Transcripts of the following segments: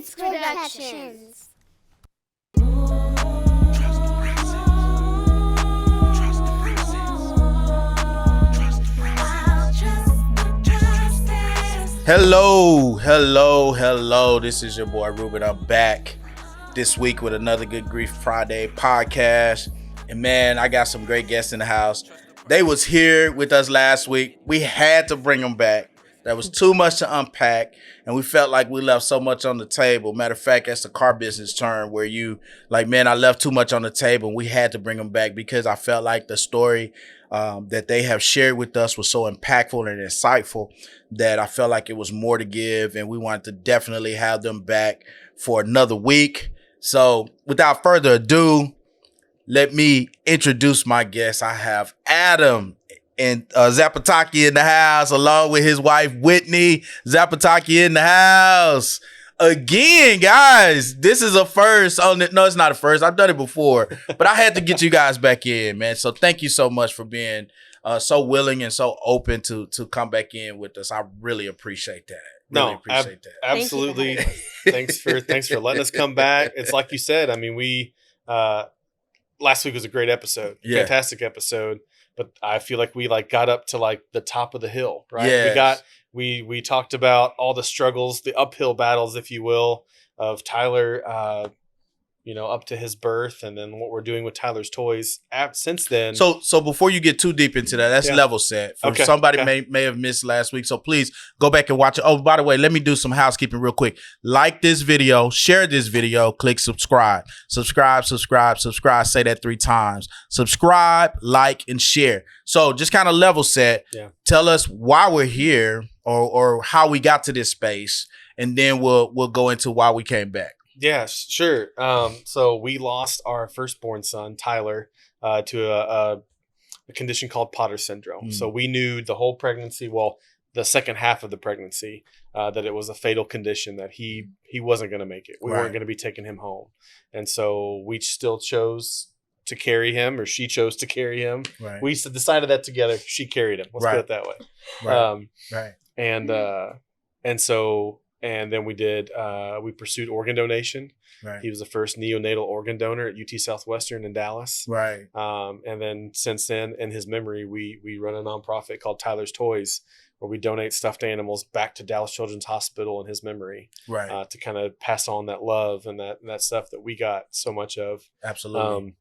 It's Productions. Hello. This is your boy Ruben. I'm back this week with another Good Grief Friday podcast. And man, I got some great guests in the house. They was here with us last week. We had to bring them back. There was too much to unpack, and we felt like we left so much on the table. Matter of fact, that's the car business term where you like, man, I left too much on the table, and we had to bring them back because I felt like the story that they have shared with us was so impactful and insightful that I felt like it was more to give, and we wanted to definitely have them back for another week. So without further ado, let me introduce my guests. I have Adam and Zapotocky in the house, along with his wife, Whitney Zapotocky in the house. Again, guys, this is a first. No, it's not a first. I've done it before, but I had to get you guys back in, man. So thank you so much for being so willing and so open to come back in with us. I really appreciate that. Appreciate that. Absolutely. Thanks for letting us come back. It's like you said. I mean, we last week was a great episode, fantastic episode. But I feel like we got up to the top of the hill, right? Yes. We talked about all the struggles, the uphill battles, if you will, of Tyler, up to his birth, and then what we're doing with Tyler's toys since then. So before you get too deep into that, that's level set. Somebody may have missed last week, so please go back and watch it. Oh, by the way, let me do some housekeeping real quick. Like this video, share this video, click subscribe. Subscribe. Say that 3 times. Subscribe, like, and share. So just kind of level set. Yeah. Tell us why we're here or how we got to this space, and then we'll go into why we came back. Yeah, sure. So we lost our firstborn son, Tyler, to a condition called Potter syndrome. So we knew the whole pregnancy, the second half of the pregnancy, that it was a fatal condition, that he wasn't going to make it. We weren't going to be taking him home. And so we still chose to carry him, or she chose to carry him. Right. We decided that together. She carried him. Let's put it that way. Right. And then we pursued organ donation. Right. He was the first neonatal organ donor at UT Southwestern in Dallas. Right. And then since then, in his memory, we run a nonprofit called Tyler's Toys, where we donate stuffed animals back to Dallas Children's Hospital in his memory. Right. To kind of pass on that love and that stuff that we got so much of. Absolutely.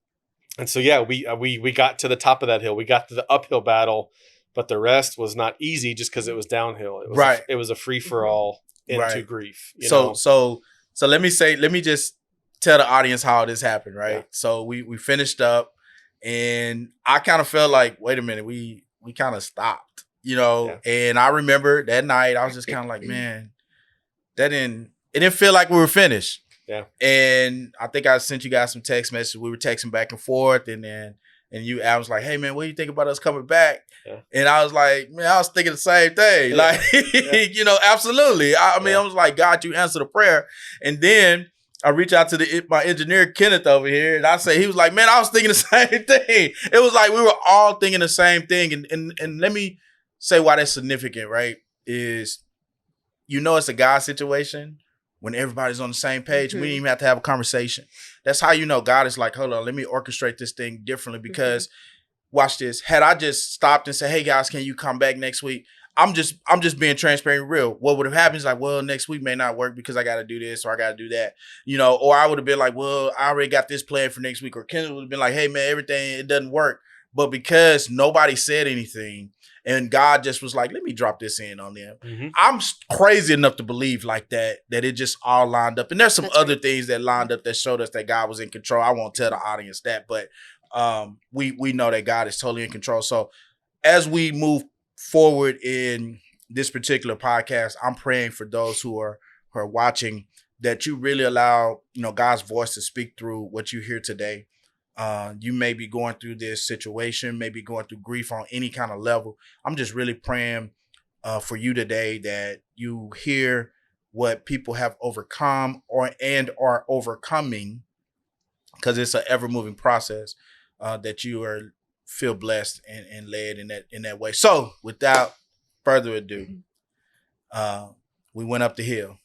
And so, we got to the top of that hill. We got to the uphill battle, but the rest was not easy just because it was downhill. It was a free for all into grief. So let me just tell the audience how this happened, right? Yeah. So we finished up, and I kind of felt like, wait a minute, we kind of stopped, and I remember that night I was just kind of like, man, it didn't feel like we were finished. Yeah. And I think I sent you guys some text messages. We were texting back and forth, and I was like, hey man, what do you think about us coming back? Yeah. And I was like, man, I was thinking the same thing. Yeah. Absolutely. I mean, I was like, God, you answered the prayer. And then I reached out to my engineer, Kenneth, over here, and he was like, man, I was thinking the same thing. It was like we were all thinking the same thing. And let me say why that's significant, right? Is, it's a God situation when everybody's on the same page. We didn't even have to have a conversation. That's how God is like, hold on, let me orchestrate this thing differently, because watch this. Had I just stopped and said, hey guys, can you come back next week? I'm just being transparent and real. What would have happened is like, well, next week may not work because I got to do this or I got to do that, or I would have been like, well, I already got this plan for next week. Or Kendall would have been like, hey man, it doesn't work. But because nobody said anything, and God just was like, let me drop this in on them. Mm-hmm. I'm crazy enough to believe like that it just all lined up. And there's some other things that lined up that showed us that God was in control. I won't tell the audience that, but we know that God is totally in control. So as we move forward in this particular podcast, I'm praying for those who are watching, that you really allow, God's voice to speak through what you hear today. You may be going through this situation, maybe going through grief on any kind of level. I'm just really praying for you today that you hear what people have overcome and are overcoming, because it's an ever-moving process, that you feel blessed and led in that way. So without further ado, we went up the hill.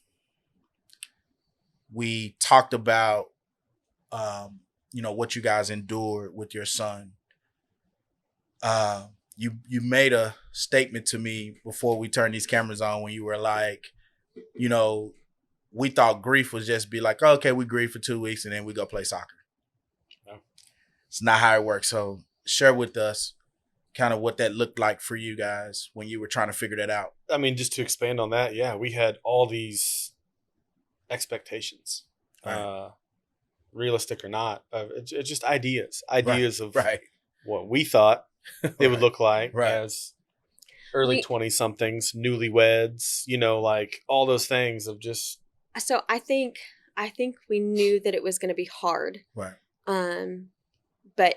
we talked about, what you guys endured with your son. You made a statement to me before we turned these cameras on when you were like, we thought grief was just be like, okay, we grieve for 2 weeks and then we go play soccer. No. It's not how it works. So share with us kind of what that looked like for you guys when you were trying to figure that out. I mean, just to expand on that, yeah, we had all these expectations, right. Realistic or not. It's just ideas of what we thought it would look like as early 20-somethings, newlyweds, like all those things of just. So I think we knew that it was going to be hard. Right. But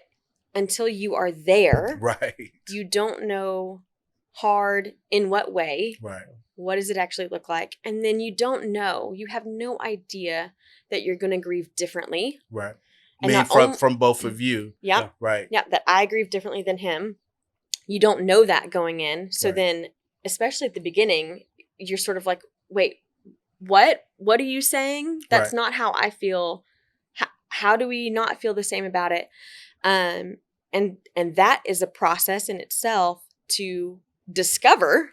until you are there, right, you don't know hard in what way. Right. What does it actually look like? And then you have no idea that you're going to grieve differently. Right. And from both of you. Yeah. Right. Yeah. That I grieve differently than him. You don't know that going in. So then, especially at the beginning, you're sort of like, wait, what are you saying? That's not how I feel. How do we not feel the same about it? And that is a process in itself to discover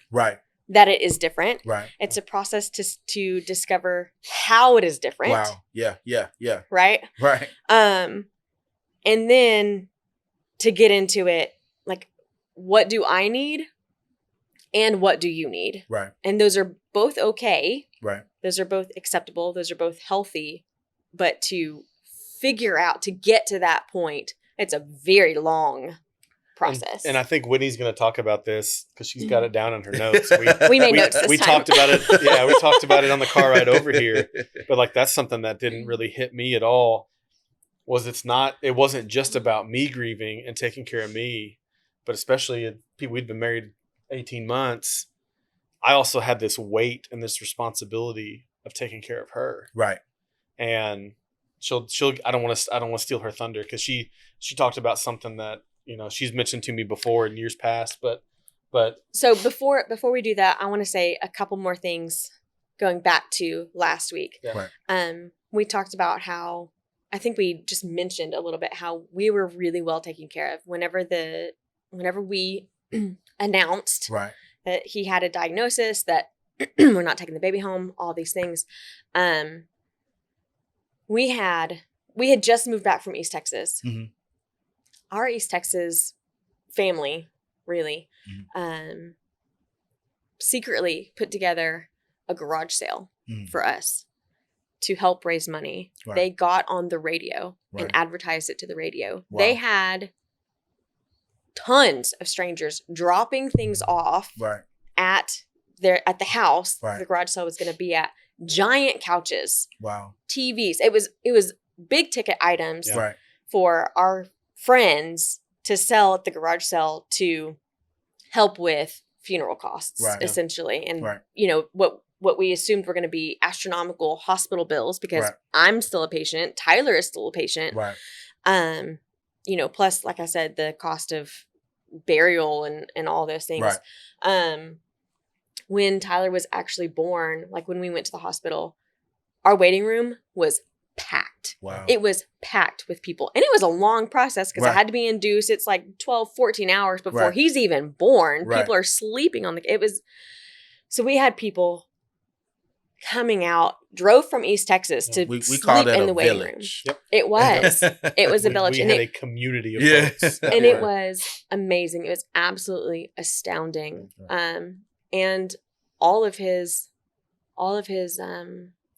that it is different. Right. It's a process to discover how it is different. Wow. Yeah. Right. Right. And then to get into it, like, what do I need? And what do you need? Right. And those are both okay. Right. Those are both acceptable. Those are both healthy. But to figure out, to get to that point, it's a very long process. And I think Whitney's going to talk about this because she's got it down in her notes. We made notes this we time. talked about it. Yeah, we talked about it on the car ride over here. But like that's something that didn't really hit me at all. It wasn't just about me grieving and taking care of me, but especially people we'd been married 18 months. I also had this weight and this responsibility of taking care of her. Right. And she'll I don't want to steal her thunder because she talked about something that she's mentioned to me before in years past, but so before we do that, I want to say a couple more things going back to last week. Yeah. Right. We talked about how, I think we just mentioned a little bit how we were really well taken care of whenever we announced that he had a diagnosis, that we're not taking the baby home, all these things. We had just moved back from East Texas. Mm-hmm. Our East Texas family really secretly put together a garage sale for us to help raise money. Right. They got on the radio and advertised it to the radio. Wow. They had tons of strangers dropping things off at the house the garage sale was going to be at. Giant couches. Wow. TVs. It was big ticket items for our friends to sell at the garage sale to help with funeral costs, essentially. And what we assumed were going to be astronomical hospital bills because I'm still a patient. Tyler is still a patient. Right. Plus, like I said, the cost of burial and all those things. Right. When Tyler was actually born, like when we went to the hospital, our waiting room was packed. Wow. It was packed with people. And it was a long process because I had to be induced. It's like 12, 14 hours before he's even born. People are sleeping on so we had people coming out, drove from East Texas to sleep in the waiting room. Yep. It was. It was a village. We had a community of folks. And it was amazing. It was absolutely astounding. And all of his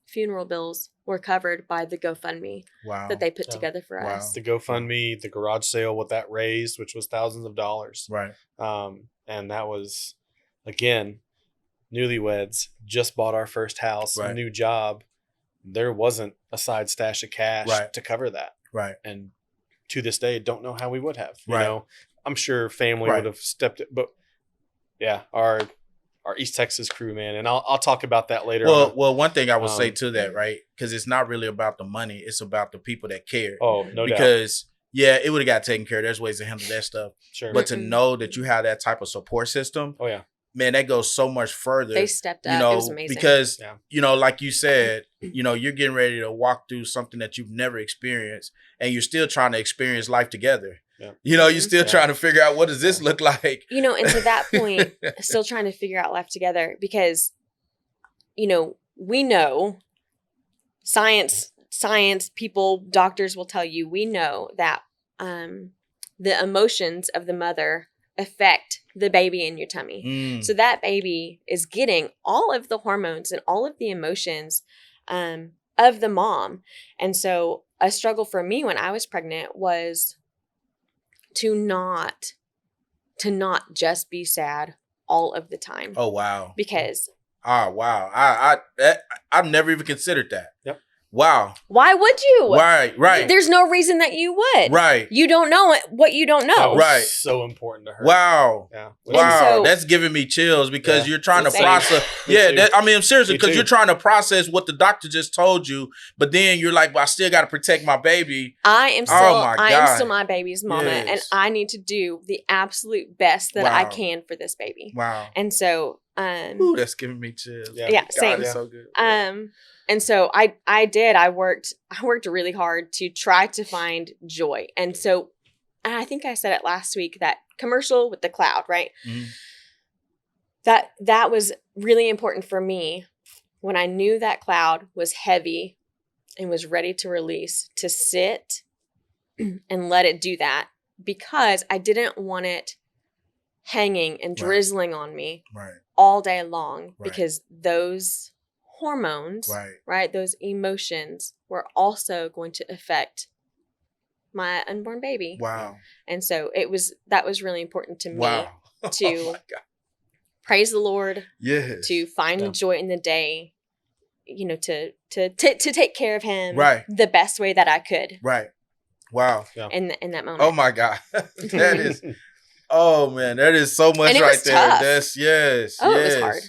funeral bills were covered by the GoFundMe that they put together for us. The GoFundMe, the garage sale, what that raised, which was thousands of dollars. Right. And that was, again, newlyweds, just bought our first house, a new job. There wasn't a side stash of cash to cover that. Right. And to this day, don't know how we would have. I'm sure family would have stepped it, but yeah, our East Texas crew, man. And I'll talk about that later. Well, one thing I would say to that, right? Because it's not really about the money. It's about the people that care. Oh, no doubt. Because, it would have got taken care of. There's ways to handle that stuff. Sure. But to know that you have that type of support system. Oh, yeah. man, that goes so much further. They stepped up. You know, it was amazing. because, you know, like you said, you know, you're getting ready to walk through something that you've never experienced, and you're still trying to experience life together. Yeah. You know, you're still trying to figure out, what does this look like? You know, and to that point, still trying to figure out life together, because, you know, we know science people, doctors will tell you, we know that the emotions of the mother affect the baby in your tummy. So that baby is getting all of the hormones and all of the emotions of the mom. And so a struggle for me when I was pregnant was to not just be sad all of the time. Oh, wow. Because wow. I've never even considered that. Yep. Wow. Why would you? Right. There's no reason that you would. Right. You don't know what you don't know. That was right. so important to her. Wow. Yeah. Wow. So, that's giving me chills, because you're trying to Same. process. I'm seriously, because you're trying to process what the doctor just told you, but then you're like, well, I still got to protect my baby. I am still my baby's mama, and I need to do the absolute best that I can for this baby. Wow. And so, ooh, that's giving me chills. Yeah, same. It's so good. And so I worked really hard to try to find joy. And so, and I think I said it last week, that commercial with the cloud, right? Mm-hmm. That was really important for me when I knew that cloud was heavy and was ready to release, to sit and let it do that, because I didn't want it hanging and drizzling on me all day long, because those hormones, right, those emotions were also going to affect my unborn baby. Wow. And so that was really important to me to praise the Lord, to find joy in the day, you know, to take care of him the best way that I could. Right. Wow. In that moment. Oh my God. That is, oh man, that is so much right there. Tough. That's it was hard.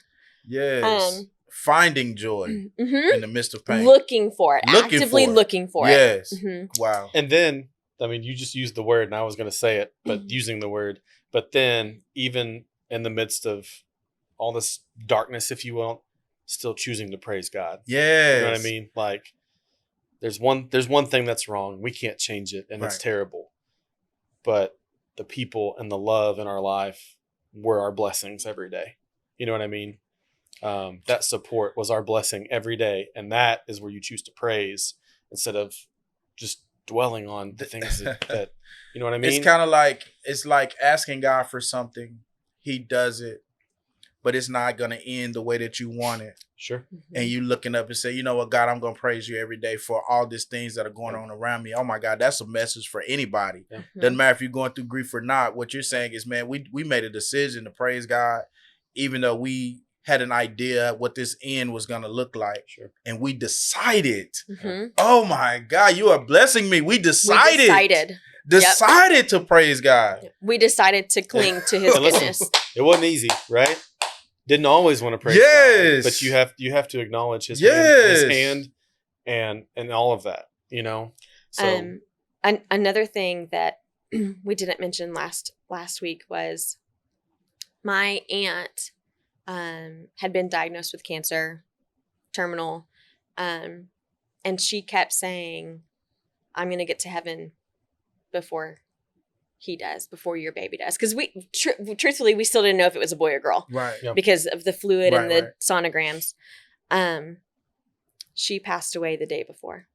Yes. Finding joy in the midst of pain. Looking for it. Actively looking for it. Yes. Mm-hmm. Wow. And then, I mean, you just used the word, and I was going to say it, but using the word. But then, even in the midst of all this darkness, if you will, still choosing to praise God. Yes. You know what I mean? Like, there's one thing that's wrong. We can't change it, and it's terrible. But the people and the love in our life were our blessings every day. You know what I mean? That support was our blessing every day, and that is where you choose to praise instead of just dwelling on the things that you know what I mean. It's kind of like, it's like asking God for something, He does it, but it's not going to end the way that you want it. Sure. And you looking up and say, you know what, God, I'm going to praise you every day for all these things that are going on around me. Oh my God, that's a message for anybody. Yeah. Doesn't matter if you're going through grief or not. What you're saying is, man, we made a decision to praise God, even though we had an idea what this end was going to look like. Sure. And we decided, oh my God, you are blessing me. We decided to praise God. We decided to cling to His goodness. It wasn't easy, right? Didn't always want to praise God, but you have to acknowledge His hand and all of that, you know. So another thing that we didn't mention last week was my aunt had been diagnosed with cancer, terminal, and she kept saying, "I'm going to get to heaven before he does, before your baby does," because truthfully we still didn't know if it was a boy or girl, right? Because of the fluid and the sonograms. She passed away the day before.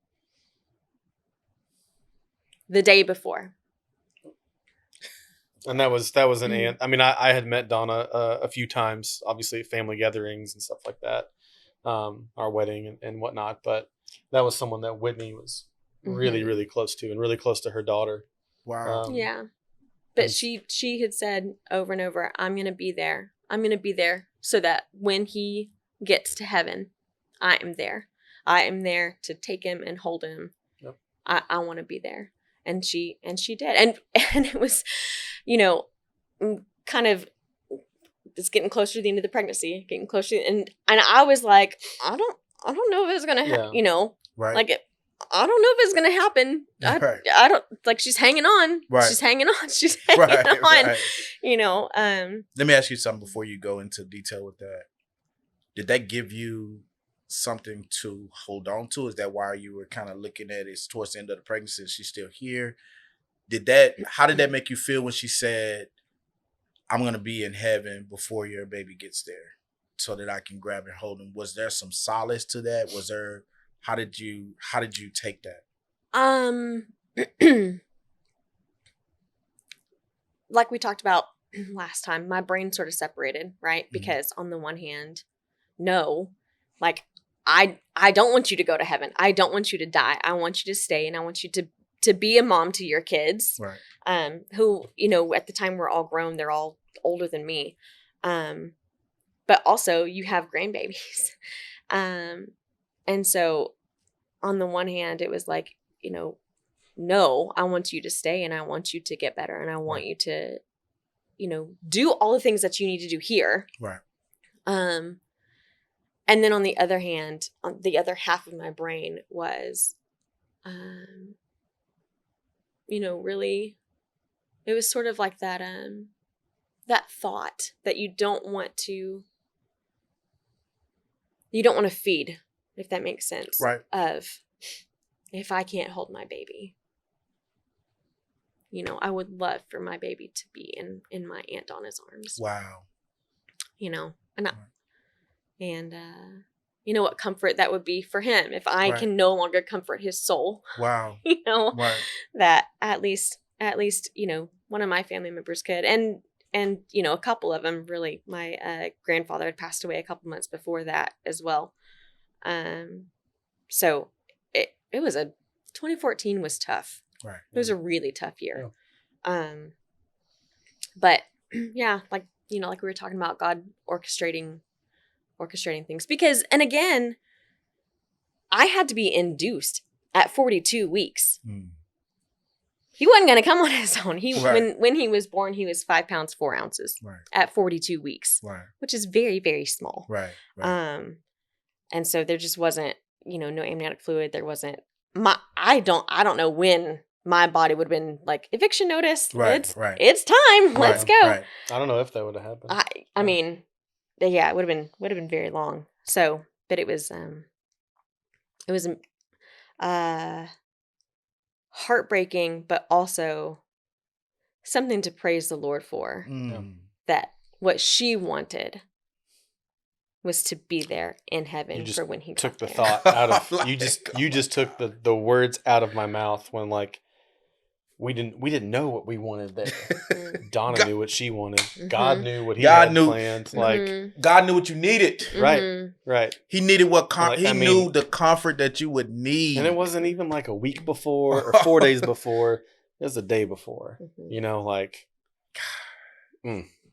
And that was an aunt. I mean, I had met Donna a few times, obviously at family gatherings and stuff like that, our wedding and whatnot. But that was someone that Whitney was really, really close to, and really close to her daughter. Wow. Yeah. But she had said over and over, I'm going to be there. I'm going to be there so that when he gets to heaven, I am there. I am there to take him and hold him. Yep. I want to be there. And she did. And it was, you know, kind of, it's getting closer to the end of the pregnancy, and I was like, I don't know if it's going to, you know, like I don't know if it's going to happen. I don't, like, she's hanging on. Right. She's hanging on. She's hanging on. Right. Let me ask you something before you go into detail with that. Did that give you something to hold on to? Is that why you were kind of looking at it towards the end of the pregnancy and she's still here? How did that make you feel when she said, I'm going to be in heaven before your baby gets there so that I can grab and hold him? Was there some solace to that? How did you take that? Like we talked about last time, my brain sort of separated, right? Because on the one hand, no, like I don't want you to go to heaven. I don't want you to die. I want you to stay, and I want you to be a mom to your kids. Right. Who, at the time we're all grown, they're all older than me. But also you have grandbabies. And so on the one hand, it was like, no, I want you to stay, and I want you to get better, and I want you to, do all the things that you need to do here. Right. And then on the other hand, on the other half of my brain was, really, it was sort of like that, that thought that you don't want to feed, if that makes sense. Right. Of, if I can't hold my baby, I would love for my baby to be in my Aunt Donna's arms. Wow. What comfort that would be for him if I can no longer comfort his soul. Wow. Right. That at least, one of my family members could. And a couple of them, really. My grandfather had passed away a couple months before that as well. So it was 2014 was tough. Right. It was a really tough year. Yeah. But yeah, like we were talking about, God orchestrating things, because, and again, I had to be induced at 42 weeks. He wasn't going to come on his own. When he was born, he was 5 pounds 4 ounces at 42 weeks, which is very, very small. Right. And so there just wasn't, no amniotic fluid. There wasn't I don't know when my body would have been like, eviction notice. It's time. Let's go. Right. I don't know if that would have happened. I mean, yeah, it would have been very long. So, but it was heartbreaking, but also something to praise the Lord for. That what she wanted was to be there in heaven for when he took the there. thought out of you just took the words out of my mouth when, like, we didn't know what we wanted there. Donna knew what she wanted. God knew what he had planned. Like, God knew what you needed. Right. He needed knew the comfort that you would need. And it wasn't even like a week before or 4 days before. It was a day before.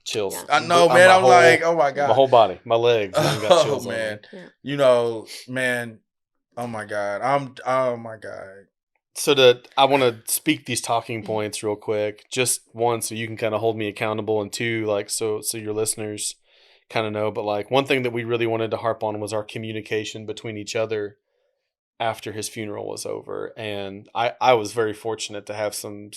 Chills. Yeah. I know, man. I'm like, oh my God. My whole body, my legs. Got chills man. On man. Oh my God. Oh my God. So I want to speak these talking points real quick. Just one, so you can kind of hold me accountable, and two, like, so your listeners kind of know. But like, one thing that we really wanted to harp on was our communication between each other after his funeral was over. And I was very fortunate to have some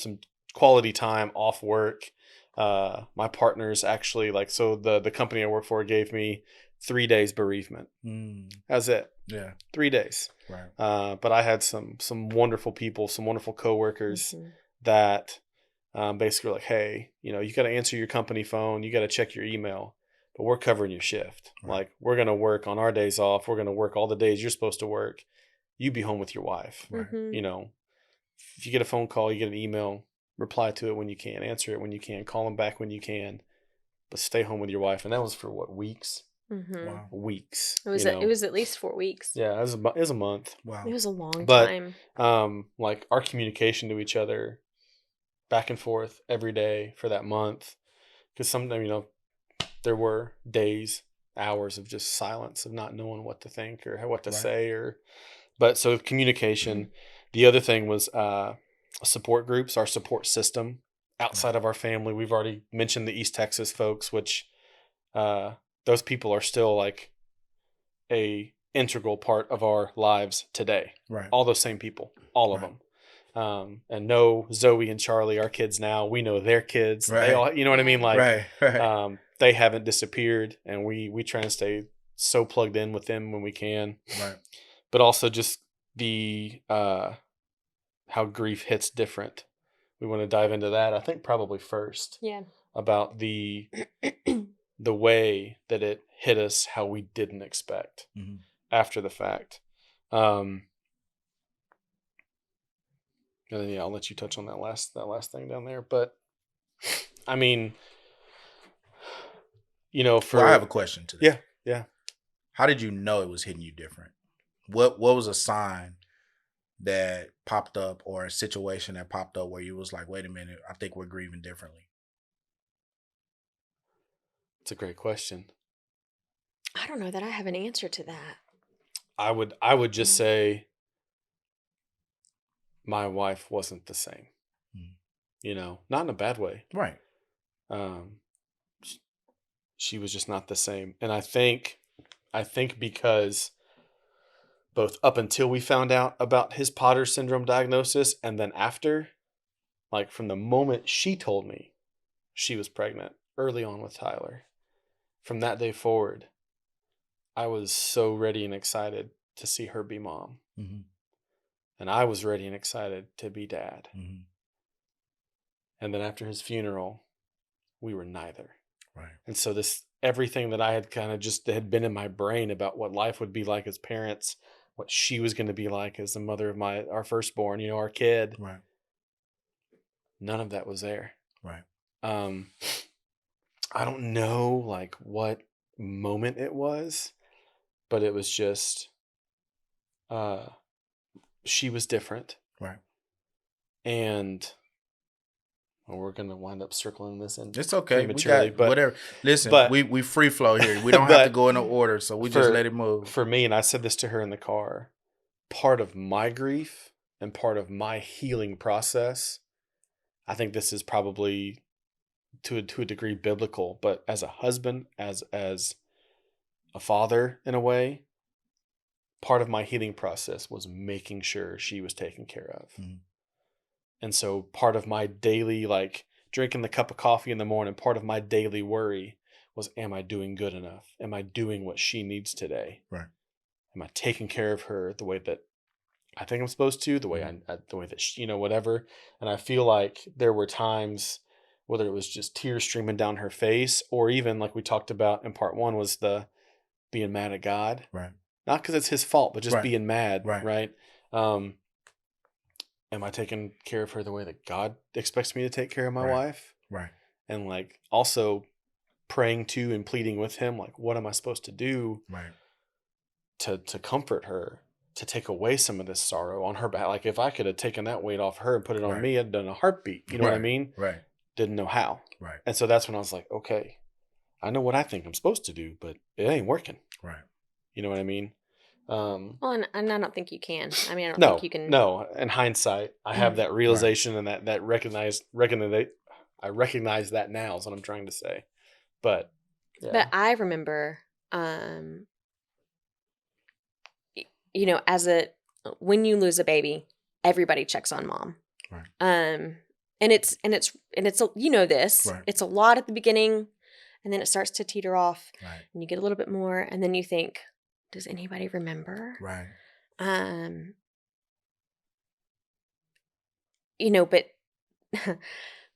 quality time off work. My partners actually, like, so the company I work for gave me 3 days bereavement. That's it. Yeah. 3 days. Right. But I had some wonderful people, some wonderful coworkers that basically were like, hey, you got to answer your company phone. You got to check your email, but we're covering your shift. Right. Like, we're going to work on our days off. We're going to work all the days you're supposed to work. You be home with your wife. Right. If you get a phone call, you get an email, reply to it when you can, answer it when you can, call them back when you can, but stay home with your wife. And that was for what, weeks? Wow. Weeks. It was at least 4 weeks. Yeah, it was a month. Wow. It was a long time. Like, our communication to each other back and forth every day for that month, because sometimes, there were days, hours of just silence, of not knowing what to think or what to say, but so communication. The other thing was support groups, our support system outside of our family. We've already mentioned the East Texas folks, which those people are still like a integral part of our lives today. Right. All those same people, all of them. and know Zoe and Charlie, our kids now. We know their kids. Right. They all, you know what I mean? Like, right. They haven't disappeared, and we try and stay so plugged in with them when we can. Right. But also just the how grief hits different. We want to dive into that. I think probably first. Yeah. About the way that it hit us, how we didn't expect after the fact. And then, yeah, I'll let you touch on that last thing down there. But I mean, you know, I have a question to that. Yeah. How did you know it was hitting you different? What was a sign that popped up, or a situation that popped up where you was like, wait a minute, I think we're grieving differently? It's a great question. I don't know that I have an answer to that. I would just say my wife wasn't the same. You know, not in a bad way. Right. She was just not the same. And I think because both up until we found out about his Potter syndrome diagnosis, and then after, like from the moment she told me she was pregnant early on with Tyler, from that day forward, I was so ready and excited to see her be mom. Mm-hmm. And I was ready and excited to be dad. Mm-hmm. And then after his funeral, we were neither. Right. And so everything that I had kind of just had been in my brain about what life would be like as parents, what she was going to be like as the mother of our firstborn, you know, our kid. Right. None of that was there. Right. I don't know like what moment it was, but it was just, she was different. Right. And we're going to wind up circling this in. It's okay. We got but, whatever. Listen, but, we free flow here. We don't have to go in order, so we just let it move. For me, and I said this to her in the car, part of my grief and part of my healing process, I think this is probably to a degree biblical, but as a husband, as a father in a way, part of my healing process was making sure she was taken care of. Mm-hmm. And so part of my daily, like drinking the cup of coffee in the morning, part of my daily worry was, am I doing good enough? Am I doing what she needs today? Right. Am I taking care of her the way that I think I'm supposed to, the way the way that she, you know, whatever. And I feel like there were times, whether it was just tears streaming down her face, or even like we talked about in part one, was the being mad at God. Right. Not because it's his fault, but just being mad. Right. Am I taking care of her the way that God expects me to take care of my wife? Right. And like also praying to and pleading with him, like, what am I supposed to do to comfort her, to take away some of this sorrow on her back? Like if I could have taken that weight off her and put it on me, I'd done a heartbeat. You know what I mean? Right. Didn't know how. Right. And so that's when I was like, okay, I know what I think I'm supposed to do, but it ain't working. Right. You know what I mean? Well, and I don't think you can. I mean, I don't think you can. No, in hindsight, I have that realization and that I recognize that now is what I'm trying to say. But But I remember, you know, when you lose a baby, everybody checks on mom. Right. And it's you know this. Right. It's a lot at the beginning, and then it starts to teeter off. Right. And you get a little bit more, and then you think, does anybody remember? Right. You know, but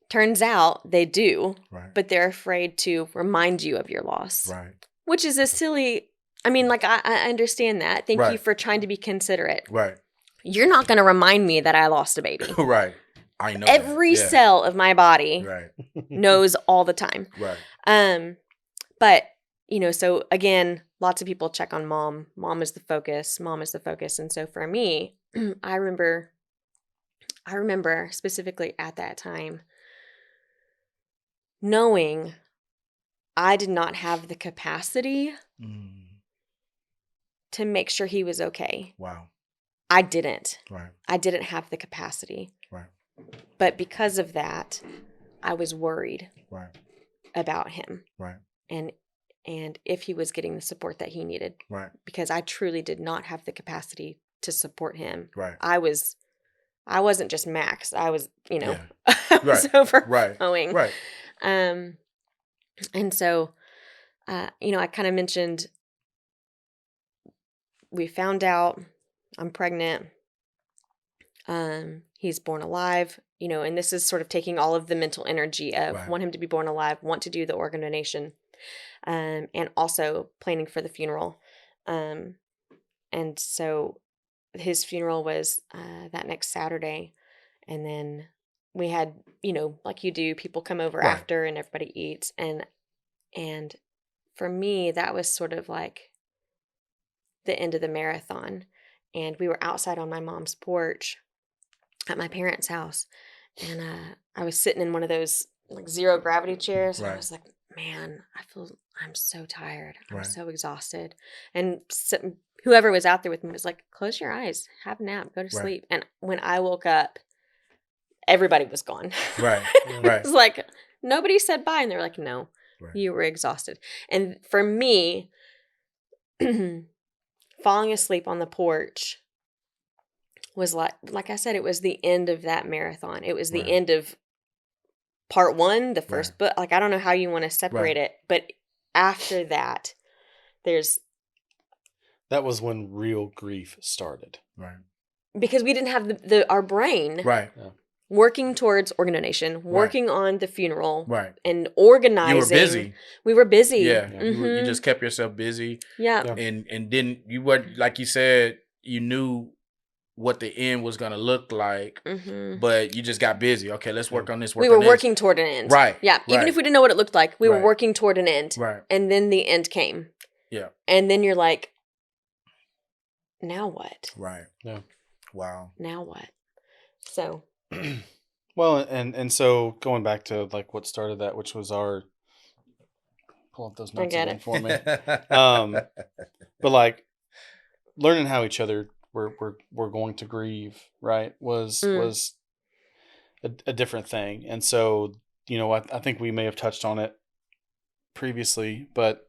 turns out they do. Right. But they're afraid to remind you of your loss. Right. Which is a silly. I mean, like I understand that. Thank you for trying to be considerate. Right. You're not going to remind me that I lost a baby. Right. I know. Every cell of my body knows all the time. Right. But you know, so again, lots of people check on mom. Mom is the focus. Mom is the focus. And so for me, I remember specifically at that time knowing I did not have the capacity to make sure he was okay. Wow. I didn't. Right. I didn't have the capacity. Right. But because of that, I was worried about him. Right. And if he was getting the support that he needed. Right. Because I truly did not have the capacity to support him. Right. I was I wasn't just Max. I was, Yeah. I was overflowing. Right. And so, I kind of mentioned we found out I'm pregnant. He's born alive, and this is sort of taking all of the mental energy of want him to be born alive, want to do the organ donation, and also planning for the funeral. And so his funeral was that next Saturday. And then we had, like you do, people come over after and everybody eats. And for me, that was sort of like the end of the marathon. And we were outside on my mom's porch at my parents' house. And I was sitting in one of those like zero gravity chairs. And I was like, man, I'm so tired. I'm so exhausted. And whoever was out there with me was like, close your eyes, have a nap, go to sleep. And when I woke up, everybody was gone. Right. It was like, nobody said bye. And they were like, no, you were exhausted. And for me, falling asleep on the porch was like I said, it was the end of that marathon. It was the end of part one, the first book. Like, I don't know how you want to separate it, but after that, that was when real grief started. Right. Because we didn't have our brain working towards organ donation, working on the funeral, and organizing. You were busy. We were busy. Yeah. You just kept yourself busy. Yeah. And then you were, like you said, you knew what the end was going to look like, but you just got busy. Okay, let's work on this. We were working toward an end. Right. Yeah. Even if we didn't know what it looked like, we were working toward an end. Right. And then the end came. Yeah. And then you're like, now what? Right. Yeah. Wow. Now what? So. Well, and so going back to like what started that, which was our pull up those notes again for me. But like learning how each other we're going to grieve, right? Was a different thing. And so, I think we may have touched on it previously, but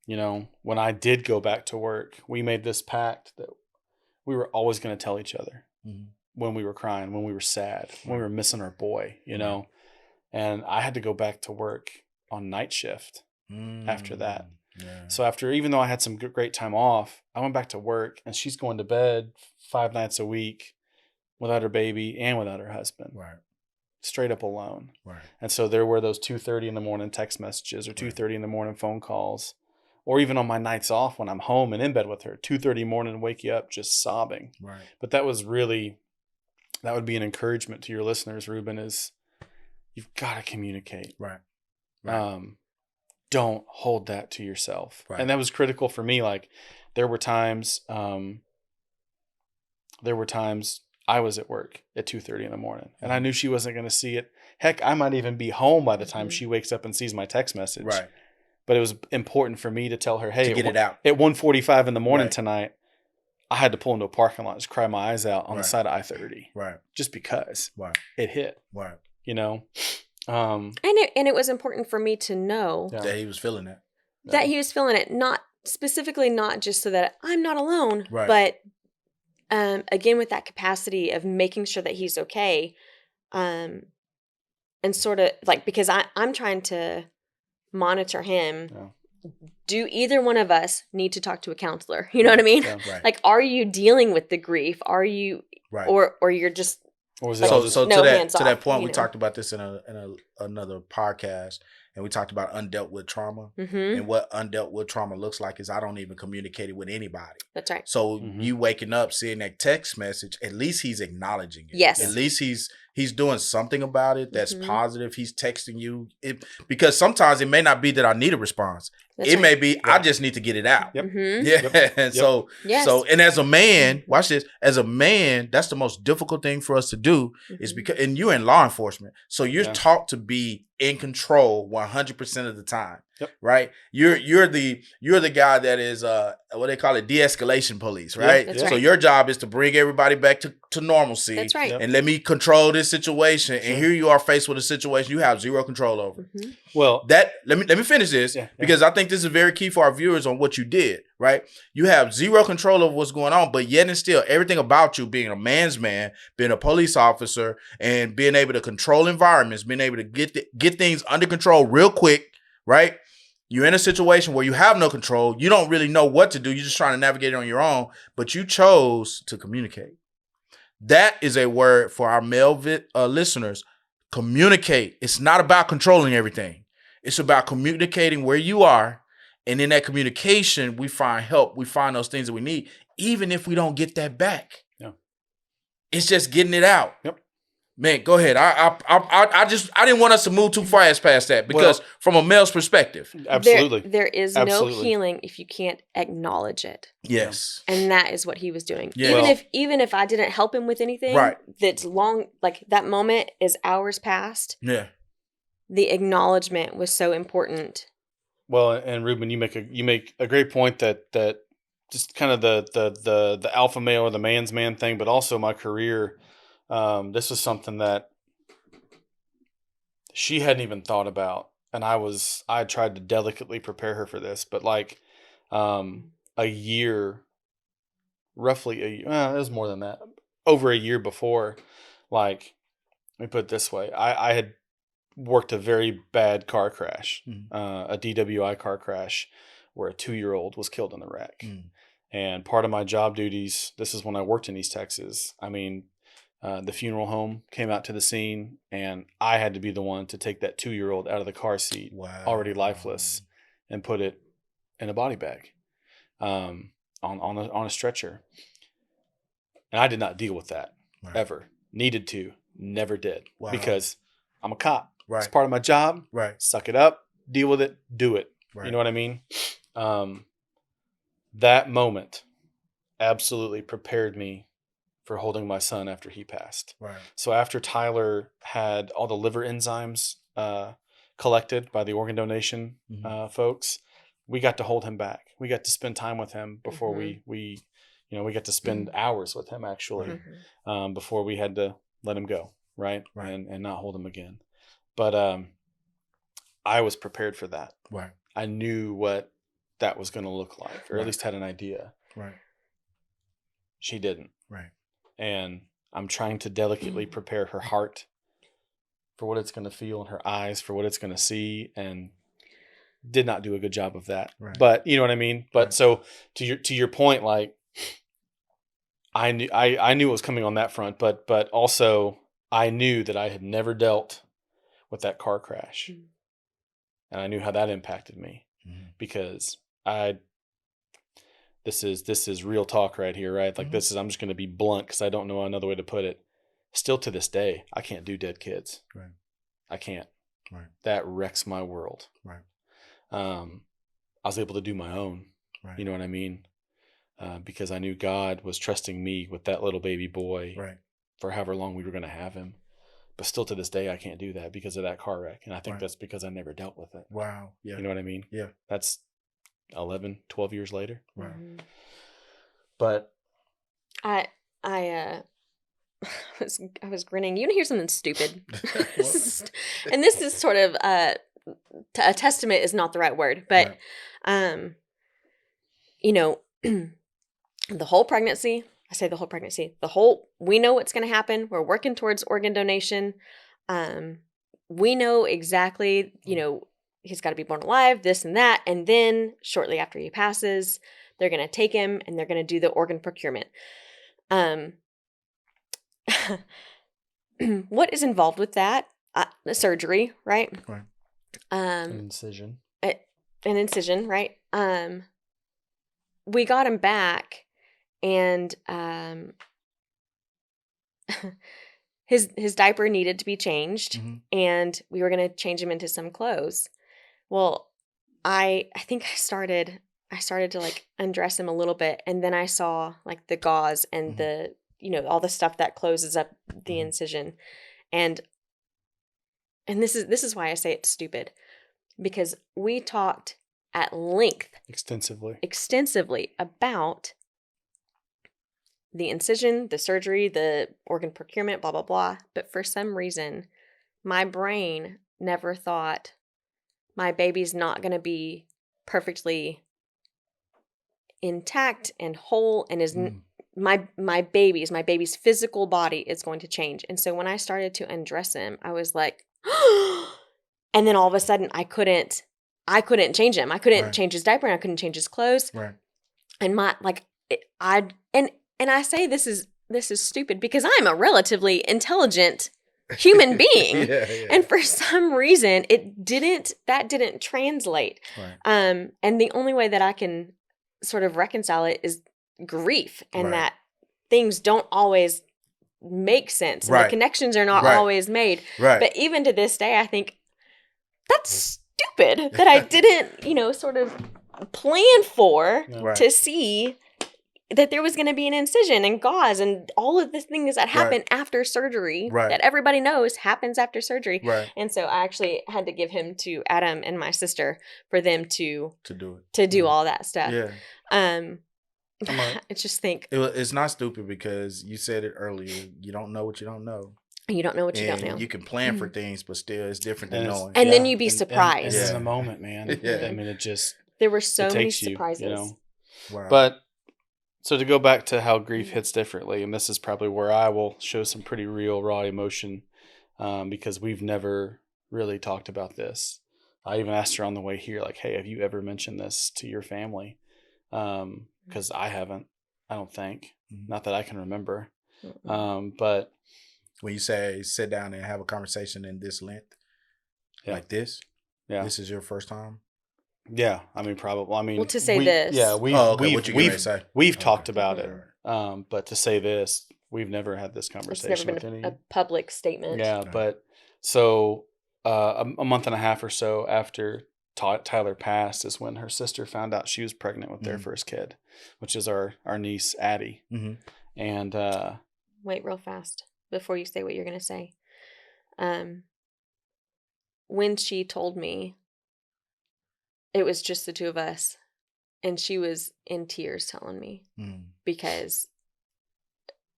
when I did go back to work, we made this pact that we were always going to tell each other when we were crying, when we were sad, when we were missing our boy, and I had to go back to work on night shift after that. Yeah. So even though I had some great time off, I went back to work, and she's going to bed 5 nights a week without her baby and without her husband. Right. Straight up alone. Right. And so there were those 2:30 in the morning text messages or 2:30 in the morning phone calls, or even on my nights off when I'm home and in bed with her, 2:30 morning and wake you up just sobbing. Right. But that would be an encouragement to your listeners, Ruben, is you've got to communicate. Right. Don't hold that to yourself. Right. And that was critical for me. Like there were times I was at work at 2:30 in the morning and I knew she wasn't going to see it. Heck, I might even be home by the time she wakes up and sees my text message. Right. But it was important for me to tell her, hey, get it out. At 1:45 in the morning tonight, I had to pull into a parking lot and just cry my eyes out on the side of I-30. Right. Just because it hit. Right. And it was important for me to know that he was feeling it. That he was feeling it, not specifically, not just so that I'm not alone, but again with that capacity of making sure that he's okay, and sort of like because I'm trying to monitor him. Yeah. Do either one of us need to talk to a counselor? You know what I mean? Yeah, like, are you dealing with the grief? Are you, or you're just. So to that point, we talked about this in another podcast, and we talked about undealt with trauma. And what undealt with trauma looks like is I don't even communicate it with anybody. That's right. So you waking up, seeing that text message, at least he's acknowledging it. Yes. At least he's doing something about it that's positive. He's texting you because sometimes it may not be that I need a response. It may be I just need to get it out. Yep. Yeah. And so and as a man, watch this. As a man, that's the most difficult thing for us to do is because you're in law enforcement, so you're taught to be in control 100% of the time. right? You're the guy that is what they call it, de-escalation police, right? That's So right. your job is to bring everybody back to normalcy. That's right. And let me control this situation. And here you are faced with a situation you have zero control over. Well, let me finish this because I think this is very key for our viewers on what you did, right? You have zero control over what's going on, but yet and still everything about you being a man's man, being a police officer, and being able to control environments, being able to get things under control real quick, right? You're in a situation where you have no control. You don't really know what to do. You're just trying to navigate it on your own, but you chose to communicate. That is a word for our male listeners. Communicate. It's not about controlling everything. It's about communicating where you are. And in that communication, we find help. We find those things that we need, even if we don't get that back. Yeah. It's just getting it out. Yep. Man, go ahead. I didn't want us to move too fast past that because from a male's perspective. Absolutely. There is no healing if you can't acknowledge it. Yes. And that is what he was doing. Yeah. Even if I didn't help him with anything, that's long, like that moment is hours past. Yeah. The acknowledgement was so important. Well, and Ruben, you make a great point that just kind of the alpha male or the man's man thing, but also my career. This was something that she hadn't even thought about. And I tried to delicately prepare her for this, but like, a year, roughly it was more than that, over a year before, like, let me put it this way. I had worked a very bad car crash, a DWI car crash where a 2-year-old was killed in the wreck. And part of my job duties, this is when I worked in East Texas. I mean, the funeral home came out to the scene, and I had to be the one to take that 2-year-old out of the car seat, already lifeless, and put it in a body bag, on a stretcher. And I did not deal with that ever. Needed to, never did, because I'm a cop. It's part of my job. Suck it up, deal with it, do it. You know what I mean? That moment absolutely prepared me for holding my son after he passed. So after Tyler had all the liver enzymes collected by the organ donation folks, we got to hold him back. We got to spend time with him before we got to spend hours with him actually, before we had to let him go, right? And not hold him again. But I was prepared for that. I knew what that was going to look like, or at least had an idea. She didn't. And I'm trying to delicately prepare her heart for what it's going to feel, and her eyes for what it's going to see, and did not do a good job of that. But you know what I mean? But so to your point, like I knew it was coming on that front, but also I knew that I had never dealt with that car crash. And I knew how that impacted me, because this is real talk right here, right? Like I'm just going to be blunt because I don't know another way to put it. Still to this day, I can't do dead kids. I can't. That wrecks my world. I was able to do my own. You know what I mean? Because I knew God was trusting me with that little baby boy for however long we were going to have him. But still to this day, I can't do that because of that car wreck. And I think that's because I never dealt with it. Yeah. You know what I mean? Yeah. That's 11, 12 years later. But I was grinning. You want to hear something stupid? And this is sort of a testament is not the right word, but the whole pregnancy. I say the whole pregnancy. We know what's going to happen. We're working towards organ donation. We know exactly, he's got to be born alive, this and that. And then shortly after he passes, they're going to take him and they're going to do the organ procurement. What is involved with that? The surgery, right? an incision. An incision, right? We got him back, and his diaper needed to be changed, and we were going to change him into some clothes. Well, I think I started to like undress him a little bit, and then I saw like the gauze and the all the stuff that closes up the incision, and this is why I say it's stupid. because we talked at length, extensively about the incision, the surgery, the organ procurement, blah, blah, blah. But for some reason, my brain never thought my baby's not going to be perfectly intact and whole, and is my baby's physical body is going to change. And so when I started to undress him, I was like, and then all of a sudden I couldn't change him. I couldn't change his diaper, and I couldn't change his clothes. Right. And I say this is stupid because I'm a relatively intelligent human being. Yeah. And for some reason that didn't translate. Right. And the only way that I can sort of reconcile it is grief, and that things don't always make sense, and the connections are not always made. Right. But even to this day, I think that's stupid that I didn't, sort of plan for to see that there was going to be an incision and gauze and all of the things that happen after surgery that everybody knows happens after surgery. Right. And so I actually had to give him to Adam and my sister for them to do it, to do all that stuff. Yeah. I just think it's not stupid because you said it earlier. You don't know what you don't know. You don't know what you don't know. You can plan for things, but still, it's different than knowing. And then you'd be surprised. And in the moment, man. Yeah. I mean, it just there were so many surprises. Wow. But so to go back to how grief hits differently, and this is probably where I will show some pretty real raw emotion, because we've never really talked about this. I even asked her on the way here, like, "Hey, have you ever mentioned this to your family?" Because I haven't. I don't think. Not that I can remember. But when you say sit down and have a conversation in this length, like this, this is your first time. Yeah, I mean, probably. I mean, well, to say this, we've talked about it, but to say this, we've never had this conversation. It's never been a public statement. Yeah, but so a month and a half or so after Tyler passed is when her sister found out she was pregnant with their first kid, which is our niece Addie. And wait, real fast before you say what you're going to say. When she told me, it was just the two of us, and she was in tears telling me because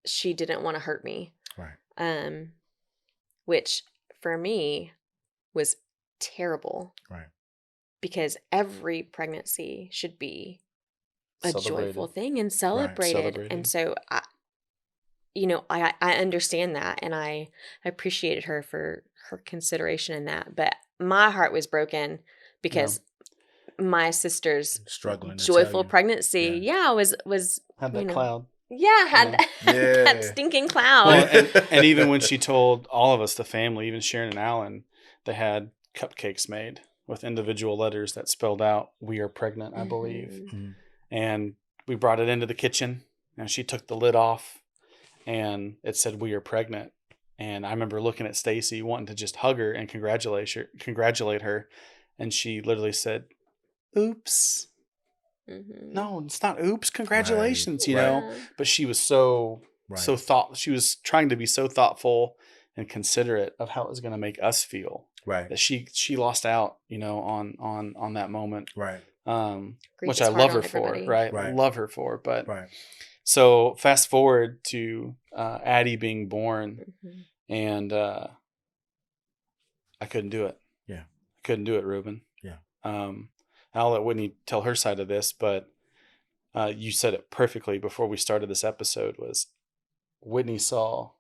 she didn't want to hurt me. Right. Which for me was terrible. Right. Because every pregnancy should be a joyful thing and celebrated. Right. And so I understand that, and I appreciated her for her consideration in that. But my heart was broken because my sister's struggling joyful pregnancy, was had that cloud. Yeah, had that stinking cloud. Well, and even when she told all of us, the family, even Sharon and Alan, they had cupcakes made with individual letters that spelled out "We are pregnant," I believe. And we brought it into the kitchen, and she took the lid off, and it said "We are pregnant." And I remember looking at Stacy, wanting to just hug her and congratulate her, and she literally said, "Oops." No, it's not oops, congratulations, you know. But she was so she was trying to be so thoughtful and considerate of how it was going to make us feel. Right. That she lost out, on that moment. Right. Which I love her for, right? I love her for. But so fast forward to Addie being born, and I couldn't do it. Yeah. I couldn't do it, Ruben. Yeah. I'll let Whitney tell her side of this, but you said it perfectly before we started this episode. Was Whitney saw?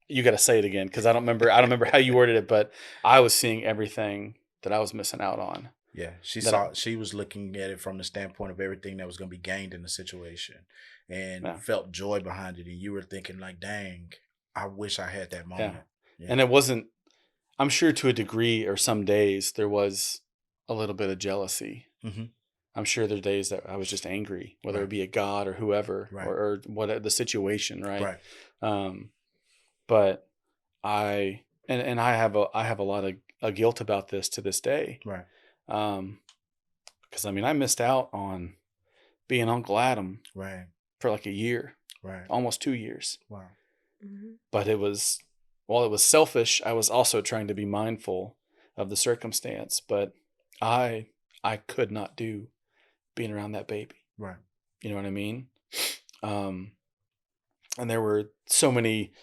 You got to say it again because I don't remember how you worded it, but I was seeing everything that I was missing out on. Yeah, she was looking at it from the standpoint of everything that was going to be gained in the situation, and felt joy behind it. And you were thinking like, "Dang, I wish I had that moment." Yeah. And it wasn't. I'm sure to a degree, or some days there was a little bit of jealousy. I'm sure there are days that I was just angry, whether it be at God or whoever, or what the situation, right? But I have a lot of guilt about this to this day, right? Because I missed out on being Uncle Adam, right, for like a year, right, almost 2 years. Wow. But it was selfish, I was also trying to be mindful of the circumstance, but I could not do being around that baby. Right. You know what I mean? And there were so many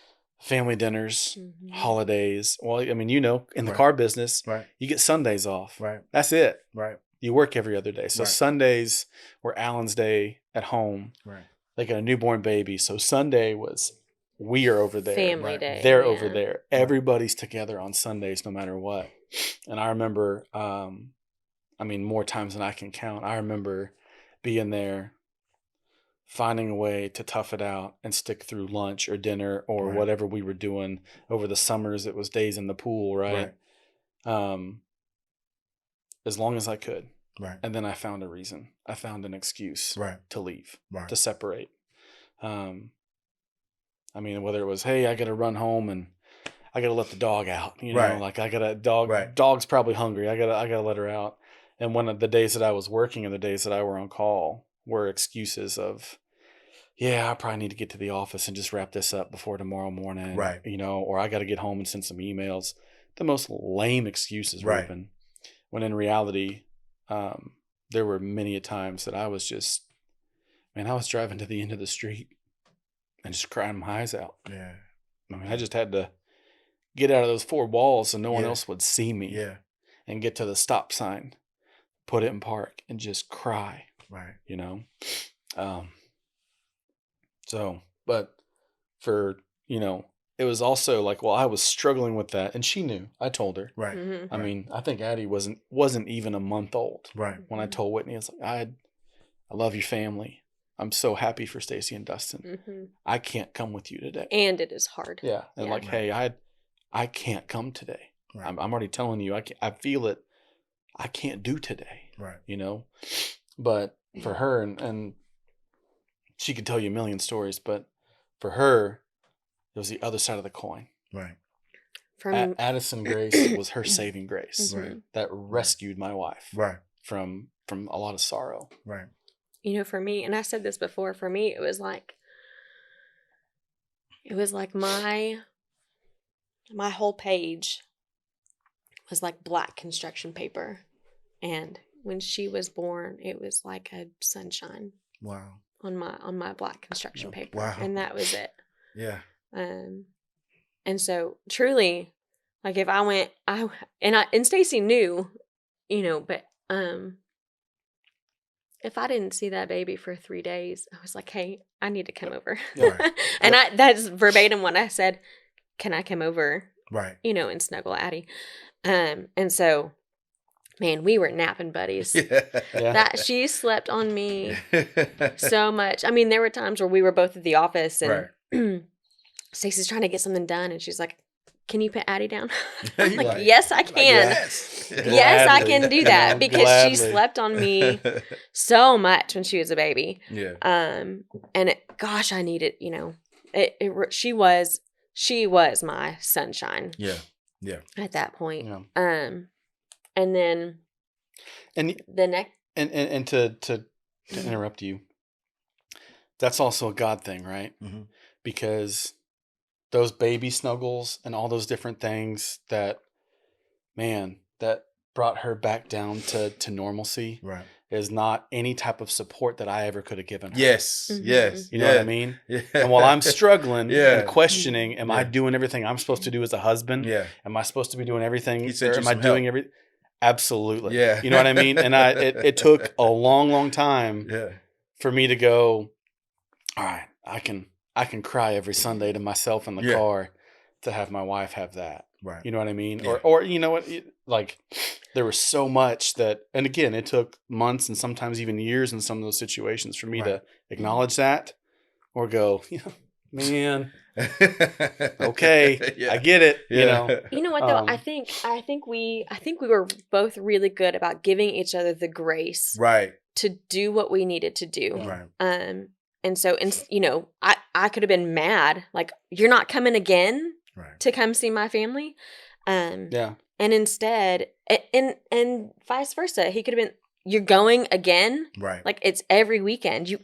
family dinners, holidays. Well, I mean, in the car business, you get Sundays off. Right. That's it. Right. You work every other day. So Sundays were Alan's day at home. Right. They got a newborn baby. So Sunday was, we are over there. Family day. They're over there. Everybody's together on Sundays, no matter what. And I remember, more times than I can count. I remember being there, finding a way to tough it out and stick through lunch or dinner or whatever we were doing over the summers. It was days in the pool, right? As long as I could. Right. And then I found a reason. I found an excuse to leave, to separate. Whether it was, hey, I got to run home and I got to let the dog out, like I got a dog, dog's probably hungry. I got to let her out. And one of the days that I was working and the days that I were on call were excuses of, I probably need to get to the office and just wrap this up before tomorrow morning, or I got to get home and send some emails. The most lame excuses, Ruben. When in reality, there were many a times that I was just, I was driving to the end of the street and just crying my eyes out. Yeah. I just had to get out of those four walls so no one else would see me. Yeah. And get to the stop sign, put it in park, and just cry. Right. But for, it was also like, well, I was struggling with that, and she knew. I told her. Right. Mm-hmm. I think Addie wasn't even a month old. Right. When I told Whitney, I was like, I love your family. I'm so happy for Stacy and Dustin. Mm-hmm. I can't come with you today. And it is hard. Yeah. And hey, I can't come today. Right. I'm already telling you, I feel it. I can't do today. Right. But for her, and she could tell you a million stories, but for her, it was the other side of the coin. Right. Addison Grace was her saving grace that rescued my wife from a lot of sorrow. Right. For me, and I said this before, for me, it was like my whole page was like black construction paper. And when she was born, it was like a sunshine. Wow. On my black construction paper. Wow. And that was it. Yeah. And so truly, like if I went, and Stacy knew, but if I didn't see that baby for 3 days, I was like, hey, I need to come over. Right. And that's verbatim what I said. Can I come over? Right. And snuggle Addie. And so, man, we were napping buddies. Yeah. That she slept on me so much. There were times where we were both at the office and Stacey's trying to get something done and she's like, can you put Addie down? I'm like, yes, I can. Yes, I can do that because she slept on me so much when she was a baby. Yeah. And gosh, I needed, she was my sunshine. Yeah. Yeah. At that point. Yeah. And then the next and to interrupt you, that's also a God thing, right? Mm-hmm. Because those baby snuggles and all those different things that brought her back down to normalcy is not any type of support that I ever could have given her. Yes. Mm-hmm. Yes. You know what I mean? Yeah. And while I'm struggling and questioning, am I doing everything I'm supposed to do as a husband? Yeah. Am I supposed to be doing everything? Or am I doing everything? Absolutely. Yeah. You know what I mean? And it took a long, long time for me to go, all right, I can cry every Sunday to myself in the car to have my wife have that. Right. You know what I mean? Yeah. Or you know what? Like there was so much that, and again, it took months and sometimes even years in some of those situations for me to acknowledge that or go, man, okay, I get it. You know what though? I think we were both really good about giving each other the grace to do what we needed to do. Right. And so, I could have been mad, like, you're not coming again to come see my family. And instead, and vice versa, he could have been, you're going again? Right. Like, it's every weekend. You're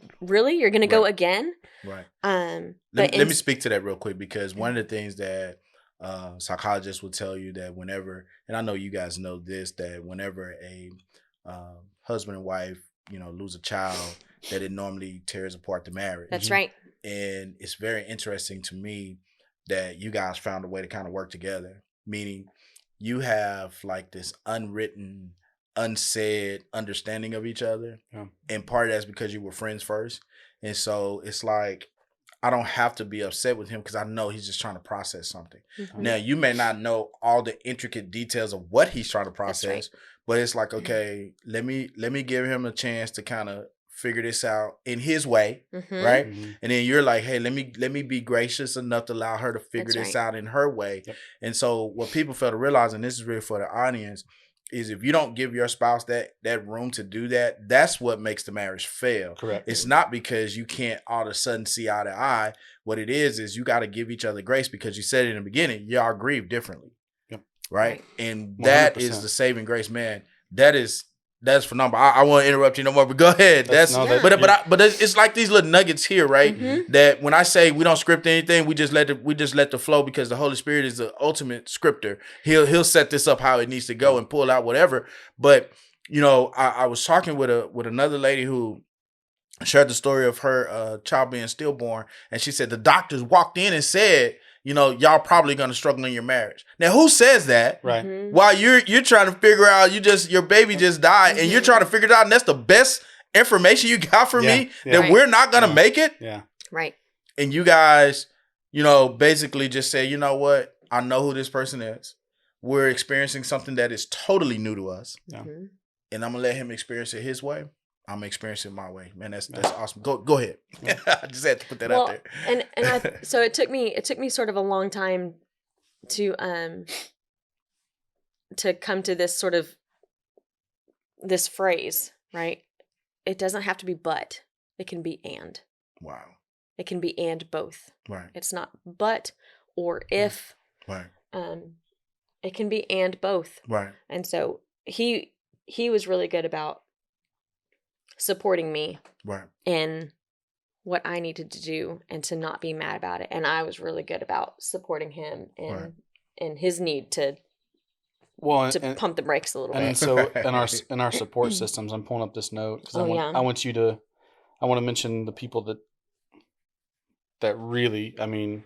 going to go again? Right. Let me speak to that real quick because one of the things that Psychologists will tell you that whenever, and I know you guys know this, that whenever a husband and wife, lose a child, that it normally tears apart the marriage. That's right. And it's very interesting to me that you guys found a way to kind of work together, meaning you have like this unwritten, unsaid understanding of each other. Yeah. And part of that's because you were friends first. And so it's like, I don't have to be upset with him because I know he's just trying to process something. Mm-hmm. Now, you may not know all the intricate details of what he's trying to process, right. But it's like, okay, let me give him a chance to kind of figure this out in his way, mm-hmm. right? Mm-hmm. And then you're like, hey, let me be gracious enough to allow her to figure this out in her way. Yep. And so what people fail to realize, and this is really for the audience, is if you don't give your spouse that room to do that, that's what makes the marriage fail. Correct. It's not because you can't all of a sudden see eye to eye. What it is you got to give each other grace because you said it in the beginning, y'all grieve differently. Yep. Right? And 100%. That is the saving grace, man. That's phenomenal. I won't interrupt you no more, but go ahead. But it's like these little nuggets here, right? Mm-hmm. That when I say we don't script anything, we just let the flow because the Holy Spirit is the ultimate scripter. He'll set this up how it needs to go and pull out whatever. But I was talking with another lady who shared the story of her child being stillborn, and she said the doctors walked in and said, y'all probably gonna struggle in your marriage. Now, who says that? Right. Mm-hmm. While you're trying to figure out, your baby just died, and you're trying to figure it out, and that's the best information you got for me that we're not gonna make it. Yeah. Right. And you guys, basically just say, you know what? I know who this person is. We're experiencing something that is totally new to us, and I'm gonna let him experience it his way. I'm experiencing it my way, man. That's awesome. Go ahead. I just had to put that out there. So it took me sort of a long time to come to this sort of this phrase, right? It doesn't have to be but. It can be and. Wow. It can be and both. Right. It's not but or if. Right. It can be and both. Right. And so he was really good about supporting me in what I needed to do and to not be mad about it. And I was really good about supporting him in his need to pump the brakes a little bit. And so in our support systems, I'm pulling up this note because I want to mention the people that really,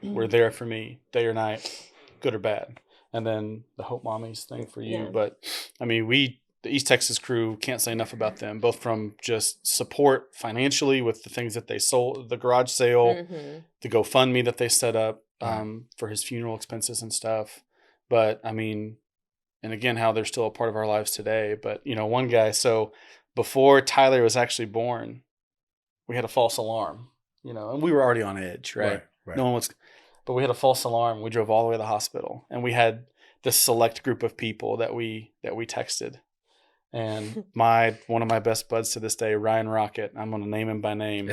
were there for me day or night, good or bad. And then the Hope Mommies thing for you. Yeah. But the East Texas crew, can't say enough about them, both from just support financially with the things that they sold, the garage sale, the GoFundMe that they set up for his funeral expenses and stuff. But and again, how they're still a part of our lives today. But, one guy, so before Tyler was actually born, we had a false alarm, and we were already on edge, right? No one was, but we had a false alarm. We drove all the way to the hospital, and we had this select group of people that we texted. And one of my best buds to this day, Ryan Rocket, I'm going to name him by name.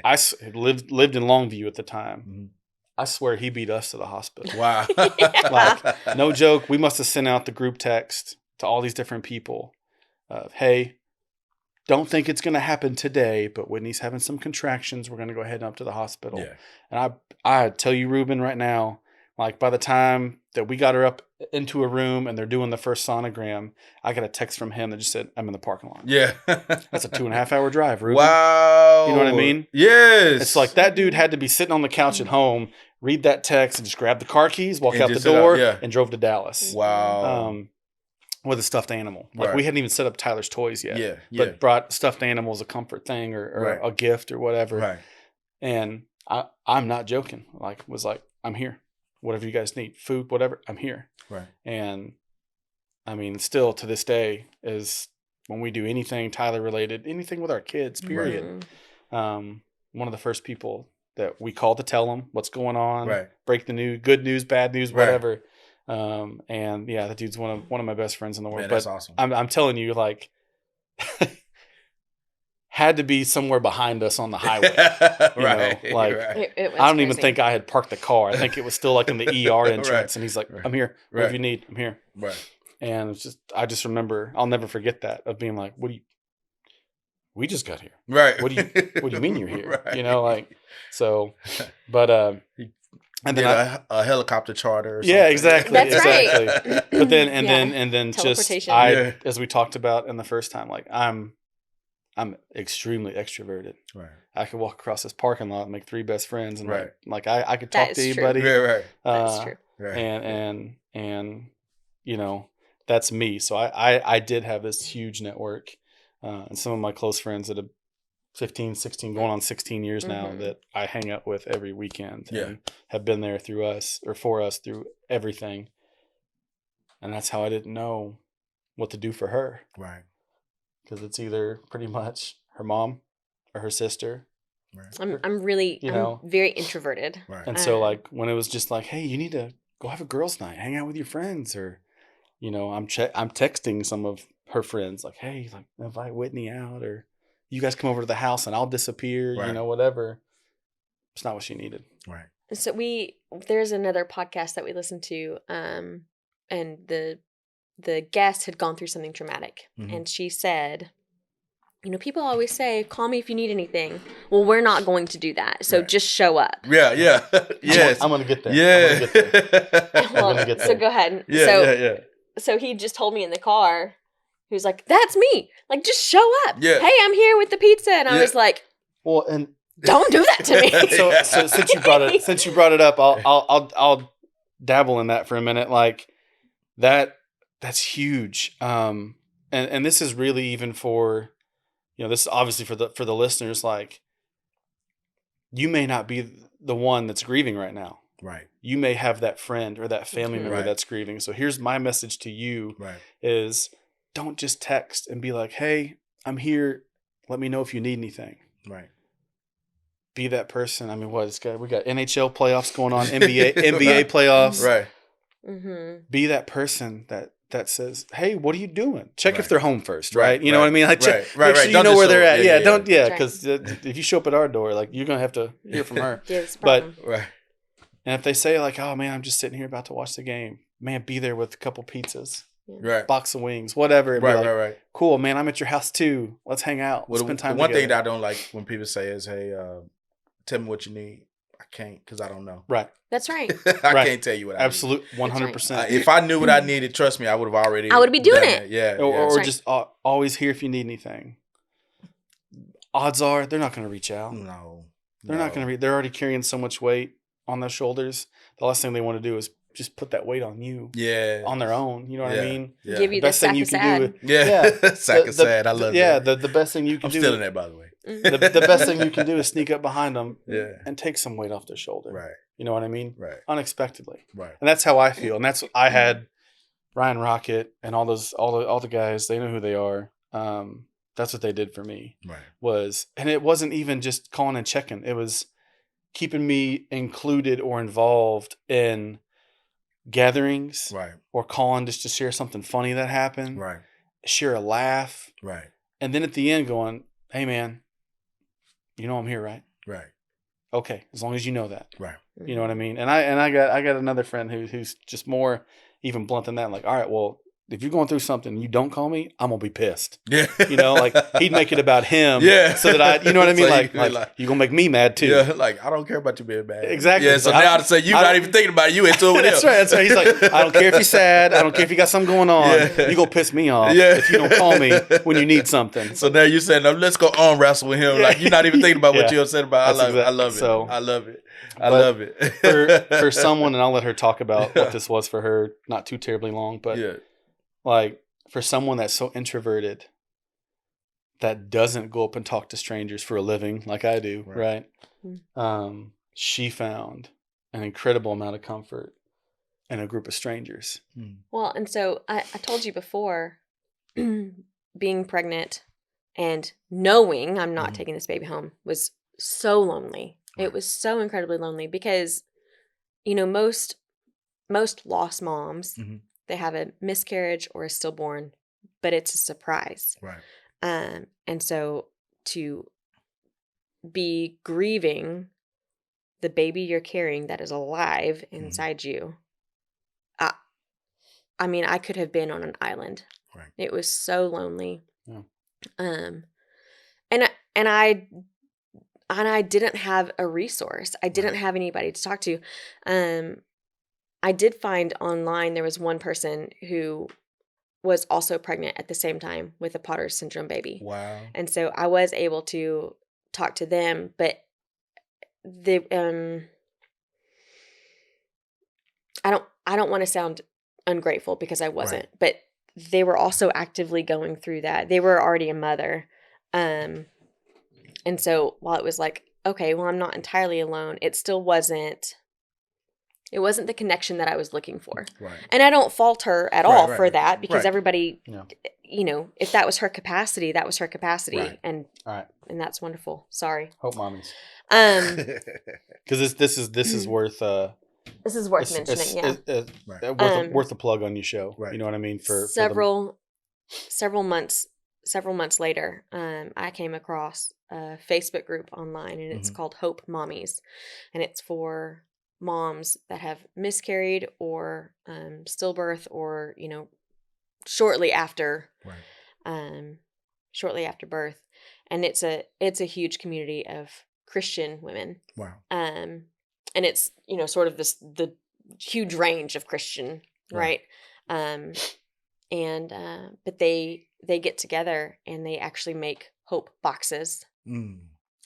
I lived in Longview at the time. Mm-hmm. I swear he beat us to the hospital. Wow. Like, no joke. We must have sent out the group text to all these different people of, hey, don't think it's going to happen today, but Whitney's having some contractions. We're going to go ahead and up to the hospital. Yeah. And I tell you, Ruben, right now, like by the time that we got her up into a room and they're doing the first sonogram, I got a text from him that just said, I'm in the parking lot. Yeah. That's a 2.5 hour drive, Ruben. Wow. You know what I mean? Yes. It's like that dude had to be sitting on the couch at home, read that text and just grab the car keys, walk out the door and drove to Dallas. Wow. With a stuffed animal. Like we hadn't even set up Tyler's toys yet. Yeah. But brought stuffed animal as a comfort thing or a gift or whatever. Right. And I'm not joking. Was like, I'm here. Whatever you guys need, food, whatever, I'm here. Right. And still to this day is when we do anything Tyler related, anything with our kids, period. Right. One of the first people that we call to tell them what's going on, break the news, good news, bad news, whatever. And that dude's one of my best friends in the world. Man, that's awesome. I'm telling you, like, had to be somewhere behind us on the highway. I don't even think I had parked the car. I think it was still like in the ER entrance. And he's like, I'm here. Whatever you need, I'm here. Right. And it's I just remember, I'll never forget that of being like, we just got here. Right. What do you mean you're here? Right. So, but And get then a helicopter charter or something. Yeah, exactly. That's exactly. right. But then and then just Teleportation. as we talked about in the first time, like I'm extremely extroverted. Right. I could walk across this parking lot and make 3 best friends, and Right. like I could That talk to is true. anybody. Right. That's true. Right. And you know, that's me. So I did have this huge network, and some of my close friends that have 15, 16, going on 16 years now that I hang out with every weekend and have been there through us or for us through everything. And that's how I didn't know what to do for her. Right. Because it's either pretty much her mom or her sister. Right. I'm really, I'm very introverted. Right. And so like when it was just like, hey, you need to go have a girls' night, hang out with your friends, or, you know, I'm texting some of her friends like, hey, like invite Whitney out, or you guys come over to the house and I'll disappear, you know, whatever. It's not what she needed. Right. So there's another podcast that we listened to, and the guest had gone through something traumatic, and she said, you know, people always say, call me if you need anything. Well, we're not going to do that. So just show up. Yeah. Yes. I'm going to get there. Yeah. So go ahead. Yeah. So he just told me in the car, he was like, that's me. Like, just show up. Yeah. Hey, I'm here with the pizza. And I was like, well, and don't do that to me. So since you brought it up, I'll dabble in that for a minute. Like that's huge. And this is really even for, you know, this is obviously for the listeners. Like, you may not be the one that's grieving right now. Right. You may have that friend or that family member that's grieving. So here's my message to you: is don't just text and be like, hey, I'm here. Let me know if you need anything. Right. Be that person. I mean, we got NHL playoffs going on, NBA playoffs. Right. Mm-hmm. Be that person that says, hey, what are you doing? Check if they're home first, right? You know what I mean? Like, check, make sure you know where they're at. Because if you show up at our door, like, you're going to have to hear from her. And if they say like, oh man, I'm just sitting here about to watch the game, man, be there with a couple pizzas. Box of wings, whatever. Right. Cool, man. I'm at your house too. Let's hang out. Let's spend time together. One thing that I don't like when people say is, hey, tell me what you need. I can't, because I don't know. Right. That's right. I can't tell you what I need. Absolute 100%. If I knew what I needed, trust me, I would have already. I would be doing it. Yeah. Or just always here if you need anything. Odds are they're not going to reach out. No. They're not going to they're already carrying so much weight on their shoulders. The last thing they want to do is just put that weight on you. Yeah. On their own. You know what I mean? Yeah. Give you the best thing you can do. Sack of sad. I love it. Yeah. The best thing you can do. I'm stealing that, by the way. The best thing you can do is sneak up behind them and take some weight off their shoulder. Right. You know what I mean? Right. Unexpectedly. Right. And that's how I feel. And that's what I had. Ryan Rocket and all the guys, they know who they are. That's what they did for me. Right. And it wasn't even just calling and checking. It was keeping me included or involved in gatherings. Right. Or calling just to share something funny that happened. Right. Share a laugh. Right. And then at the end going, hey man, you know I'm here, right? Right. Okay, as long as you know that. Right. You know what I mean? And I got another friend who's just more even blunt than that. Like, all right, well, if you're going through something and you don't call me, I'm gonna be pissed. Yeah. You know, like he'd make it about him. Yeah. So that I, you know what I mean? So like you're gonna make me mad too. Yeah. Like, I don't care about you being mad. Exactly. Yeah. So now I'd say you're not even thinking about it. You into it with him. That's right. He's like, I don't care if you're sad. I don't care if you got something going on. Yeah. You gonna piss me off if you don't call me when you need something. So now you're saying, let's go arm wrestle with him. Yeah. Like, you're not even thinking about what you're upset about. I love it. So, I love it. I love it. For someone, and I'll let her talk about what this was for her, not too terribly long, but like for someone that's so introverted that doesn't go up and talk to strangers for a living like I do, right? She found an incredible amount of comfort in a group of strangers. Well, and so I told you before, being pregnant and knowing I'm not taking this baby home was so lonely. It was so incredibly lonely because, you know, most lost moms, they have a miscarriage or a stillborn, but it's a surprise. Right. And so to be grieving the baby you're carrying that is alive inside you, I mean, I could have been on an island. Right. It was so lonely. Yeah. And I didn't have a resource. I didn't have anybody to talk to. I did find online there was one person who was also pregnant at the same time with a Potter's syndrome baby. Wow. And so I was able to talk to them, but I don't want to sound ungrateful because I wasn't, but they were also actively going through that. They were already a mother. And so while it was like, okay, well, I'm not entirely alone, it still wasn't the connection that I was looking for. Right. And I don't fault her at all for that, because everybody, you know, if that was her capacity, that was her capacity. Right. And that's wonderful. Sorry. Hope mommies. Because this is worth this is worth mentioning. Worth a plug on your show. Right. You know what I mean? For several months later, I came across a Facebook group online, and it's called Hope Mommies, and it's for moms that have miscarried or stillbirth, or, you know, shortly after birth. And it's a huge community of Christian women. Wow. And it's, you know, sort of the huge range of Christian, right? But they get together and they actually make hope boxes.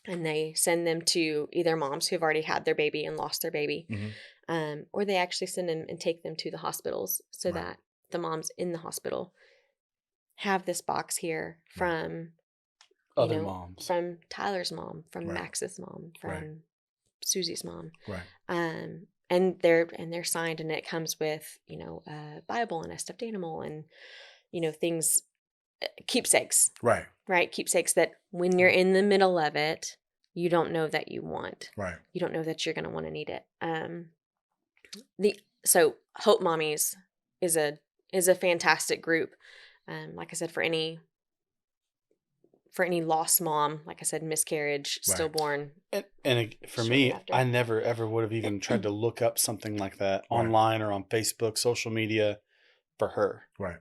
And they send them to either moms who have already had their baby and lost their baby, or they actually send them and take them to the hospitals so that the moms in the hospital have this box here from other moms, from Tyler's mom, from Max's mom, from Susie's mom, and they're signed, and it comes with, you know, a Bible and a stuffed animal and, you know, things. Keepsakes. Right. Keepsakes that when you're in the middle of it, you don't know that you want. Right. You don't know that you're going to want to need it. So Hope Mommies is a fantastic group. Like I said, for any lost mom, like I said, miscarriage, stillborn. And for me, after. I never ever would have even tried to look up something like that online or on Facebook, social media for her. Right.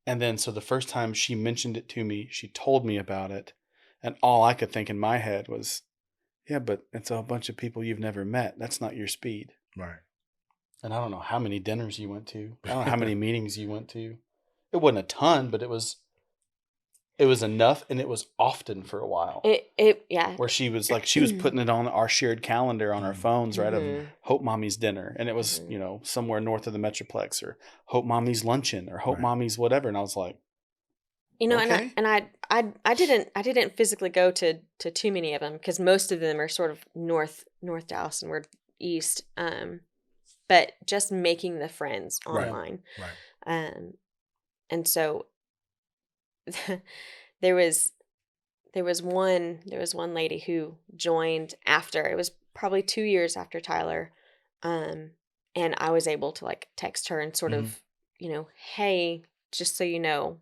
And then, so the first time she mentioned it to me, she told me about it. And all I could think in my head was, yeah, but it's a bunch of people you've never met. That's not your speed. Right. And I don't know how many dinners you went to. I don't know how many meetings you went to. It wasn't a ton, but it was enough, and it was often for a while. Where she was putting it on our shared calendar on our phones, right? Of Hope Mommy's dinner, and it was you know, somewhere north of the Metroplex, or Hope Mommy's luncheon, or Hope Mommy's whatever. And I was like, you know, okay. I didn't physically go to too many of them, because most of them are sort of north Dallas, and we're east. But just making the friends online, and so. There was one lady who joined after. It was probably 2 years after Tyler, and I was able to like text her and sort of, you know, hey, just so you know,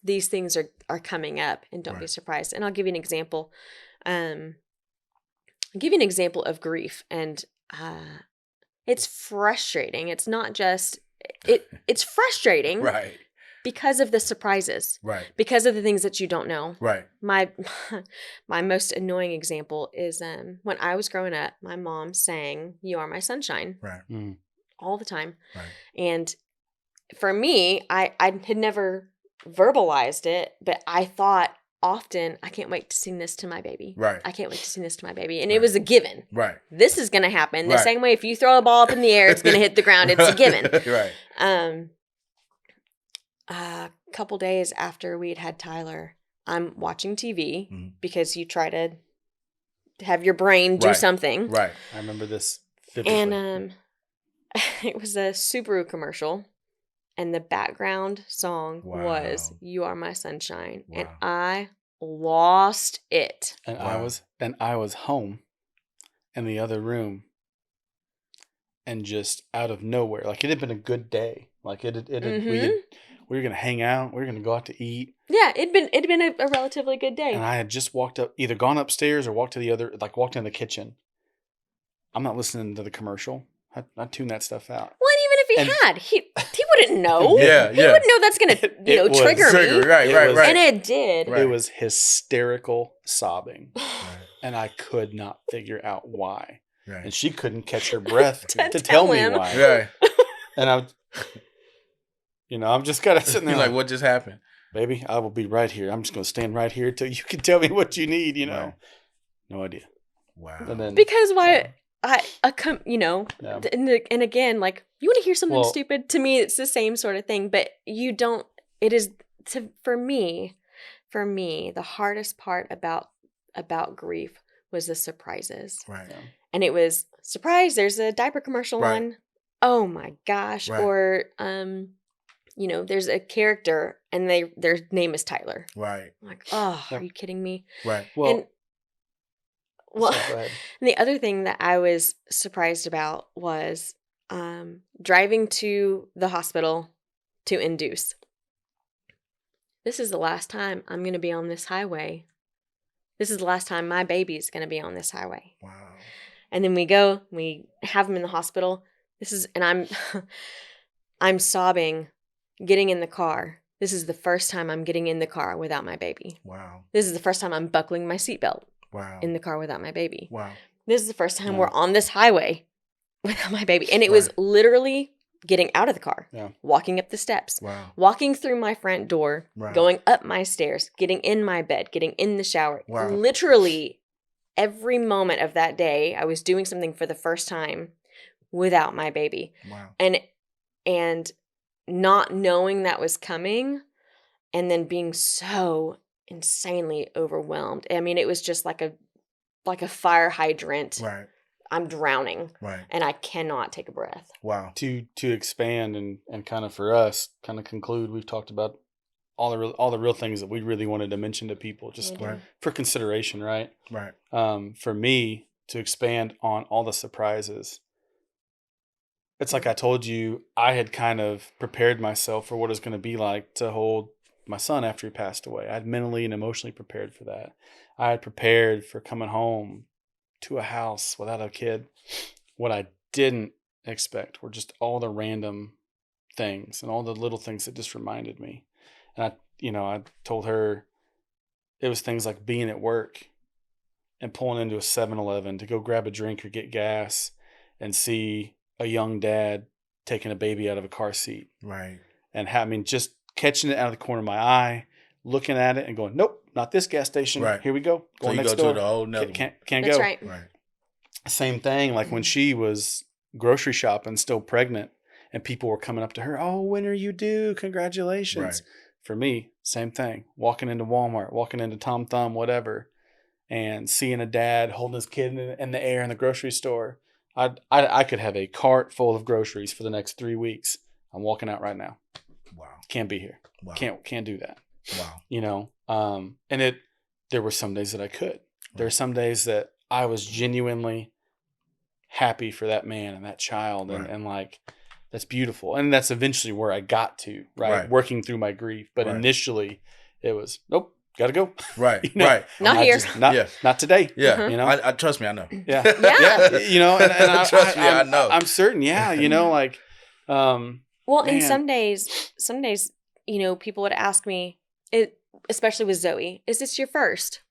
these things are coming up, and don't be surprised. And I'll give you an example. I'll give you an example of grief, and it's frustrating. It's not just it's frustrating, right? Because of the surprises, right? Because of the things that you don't know, right? My most annoying example is when I was growing up, my mom sang "You Are My Sunshine," right, all the time, right. And for me, I had never verbalized it, but I thought often, I can't wait to sing this to my baby, right? I can't wait to sing this to my baby, and it was a given, right? This is going to happen the same way. If you throw a ball up in the air, it's going to hit the ground. It's a given, right? A couple days after we had Tyler, I'm watching TV because you try to have your brain do something. Right. I remember this vividly. And it was a Subaru commercial, and the background song was "You Are My Sunshine," and I lost it. And I was home in the other room, and just out of nowhere, like it had been a good day, like we were going to hang out. We were going to go out to eat. Yeah, it'd been a relatively good day. And I had just either gone upstairs or walked in the kitchen. I'm not listening to the commercial. I tuned that stuff out. Well, and even if he wouldn't know. He wouldn't know that's going to trigger me. Right. And it did. It was hysterical sobbing. and I could not figure out why. Right. And she couldn't catch her breath to tell tell me him. why. Right. And I'm just kind of sitting there You're like, what just happened? Baby, I will be right here. I'm just going to stand right here till you can tell me what you need, Right. No idea. Wow. And then, Because why? Yeah. And again, like, you want to hear something stupid? To me, it's the same sort of thing, but you don't. It is for me, the hardest part about grief was the surprises. Right. Yeah. And it was surprise. There's a diaper commercial Right. on. Oh my gosh! Right. Or there's a character and their name is Tyler. Right. I'm like, oh, are you kidding me? Right. Well, and the other thing that I was surprised about was driving to the hospital to induce. This is the last time I'm going to be on this highway. This is the last time my baby's going to be on this highway. Wow. And then we have him in the hospital. I'm sobbing, getting in the car. This is the first time I'm getting in the car without my baby. Wow. This is the first time I'm buckling my seatbelt. Wow. In the car without my baby. Wow. This is the first time we're on this highway without my baby. And it was literally getting out of the car, walking up the steps, walking through my front door, going up my stairs, getting in my bed, getting in the shower. Wow. Literally every moment of that day, I was doing something for the first time without my baby. Wow. And not knowing that was coming and then being so insanely overwhelmed. I mean, it was just like a fire hydrant. Right. I'm drowning. Right. And I cannot take a breath. Wow. To expand and kind of for us, kind of conclude, we've talked about all the real things that we really wanted to mention to people, just for consideration, right? Right. For me to expand on all the surprises, it's like I told you, I had kind of prepared myself for what it's going to be like to hold my son after he passed away. I had mentally and emotionally prepared for that. I had prepared for coming home to a house without a kid. What I didn't expect were just all the random things and all the little things that just reminded me. And I told her it was things like being at work and pulling into a 7-Eleven to go grab a drink or get gas and see a young dad taking a baby out of a car seat. Right. And just catching it out of the corner of my eye, looking at it and going, nope, not this gas station. Right. Here we go. Going next door. To the whole nother can't That's go. right. Right. Same thing, like when she was grocery shopping, still pregnant, and people were coming up to her, oh, when are you due? Congratulations. Right. For me, same thing. Walking into Walmart, walking into Tom Thumb, whatever, and seeing a dad holding his kid in the air in the grocery store. I could have a cart full of groceries for the next 3 weeks. I'm walking out right now. Wow. Can't be here. Wow. Can't do that. Wow. And there were some days that I could. There were some days that I was genuinely happy for that man and that child, and like, that's beautiful. And that's eventually where I got to, right? Working through my grief. But initially it was, nope, gotta go. Right. Right. Not here. Not today. Yeah. I trust me, I know. Yeah. Yeah. And trust me, I know. I'm certain. Yeah. like, well, man. and some days, people would ask me, especially with Zoe, is this your first?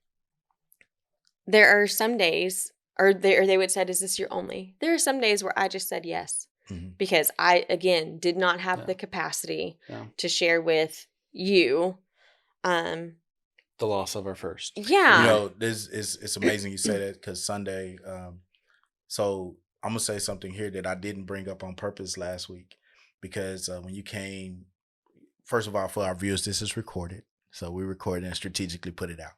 There are some days, or they would say, is this your only? There are some days where I just said yes. Mm-hmm. Because I, again, did not have the capacity to share with you the loss of our first. Yeah. It's amazing you say that, because Sunday, so I'm going to say something here that I didn't bring up on purpose last week, because when you came, first of all, for our viewers, this is recorded. So we recorded and strategically put it out.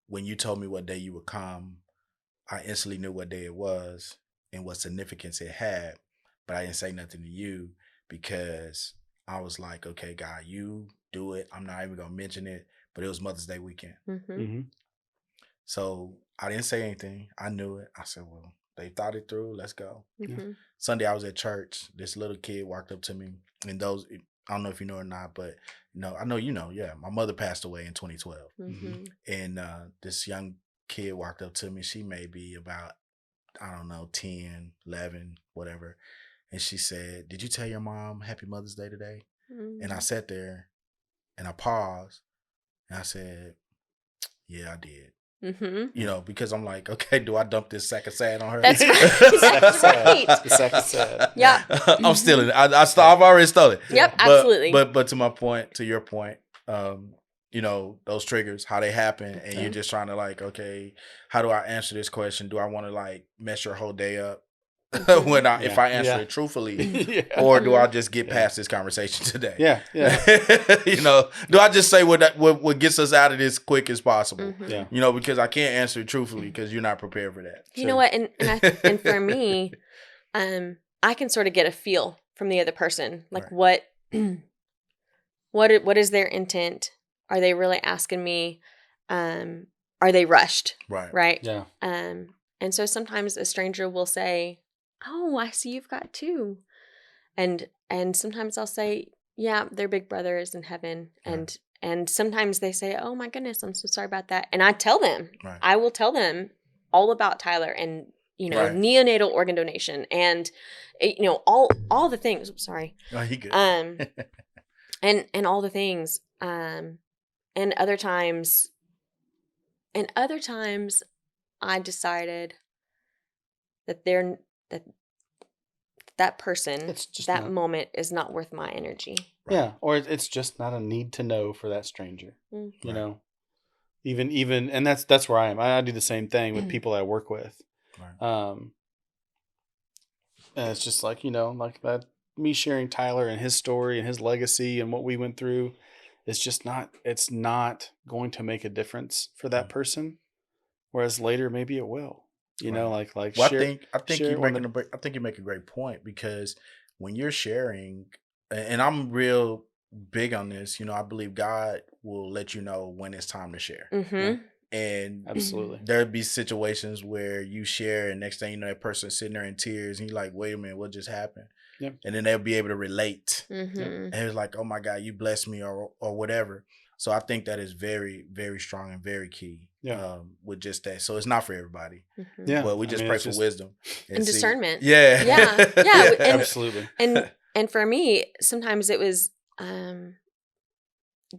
When you told me what day you would come, I instantly knew what day it was and what significance it had, but I didn't say nothing to you, because I was like, okay, God, you do it. I'm not even going to mention it, but it was Mother's Day weekend. Mm-hmm. Mm-hmm. So I didn't say anything. I knew it. I said, well, they thought it through. Let's go. Mm-hmm. Sunday, I was at church. This little kid walked up to me, and I don't know if you know or not, but I know you know. Yeah, my mother passed away in 2012, mm-hmm. and this young kid walked up to me. She may be about, I don't know, 10, 11, whatever, and she said, "Did you tell your mom Happy Mother's Day today?" Mm-hmm. And I sat there, and I paused, and I said, "Yeah, I did." You know, because I'm like, okay, do I dump this sack of sand on her? That's right. That's right. The sack of sand. Yeah. I'm stealing it. I've already stolen it. Yep, absolutely. But to your point, you know, those triggers, how they happen, and you're just trying to like, okay, how do I answer this question? Do I want to like mess your whole day up if I answer it truthfully, or do I just get past this conversation today? Yeah. You know, do I just say what gets us out of this quick as possible? Yeah. You know, because I can't answer it truthfully because you're not prepared for that. You know what? And for me, I can sort of get a feel from the other person, like what is their intent? Are they really asking me? Are they rushed? Right. Yeah. And so sometimes a stranger will say, "Oh, I see you've got two," and sometimes I'll say, "Yeah, their big brother is in heaven," and sometimes they say, "Oh my goodness, I'm so sorry about that," and I tell them, I will tell them all about Tyler and neonatal organ donation and all the things. Sorry. Oh, he good. And all the things. And other times I decided that that person, that moment is not worth my energy. Yeah. Or it's just not a need to know for that stranger, you know, even, and that's where I am. I do the same thing with people I work with. And it's just like, like that, me sharing Tyler and his story and his legacy and what we went through. It's not going to make a difference for that person. Whereas later, maybe it will, well, share, I think you make a great point, because when you're sharing, and I'm real big on this, I believe God will let you know when it's time to share. Mm-hmm. And absolutely, there'd be situations where you share, and next thing you know, that person's sitting there in tears, and you're like, "Wait a minute, what just happened?" Yep. And then they'll be able to relate, mm-hmm. and it's like, "Oh my God, you blessed me," or whatever. So I think that is very, very strong and very key. With just that, so it's not for everybody. Mm-hmm. Yeah, but we just pray for wisdom and discernment. Yeah. And, absolutely. And for me, sometimes it was,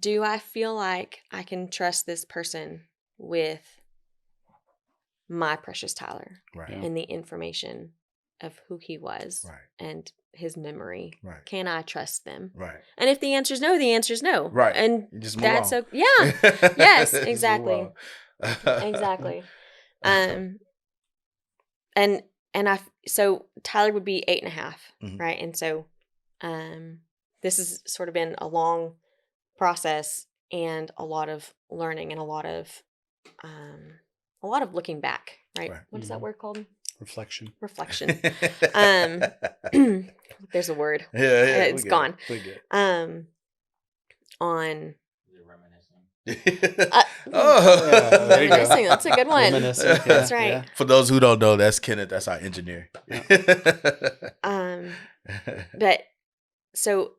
do I feel like I can trust this person with my precious Tyler and the information of who he was and his memory? Can I trust them? And if the answer is no, the answer is no. And that's okay. Yeah. Yes, exactly. Exactly. So Tyler would be 8.5, right? And so, this has sort of been a long process and a lot of learning and a lot of looking back, right? What is that word called? Reflection. There's a word. Yeah, it's gone. On reminiscing. Reminiscing. That's a good one. Reminiscing. That's right. Yeah. For those who don't know, that's Kenneth. That's our engineer. But so,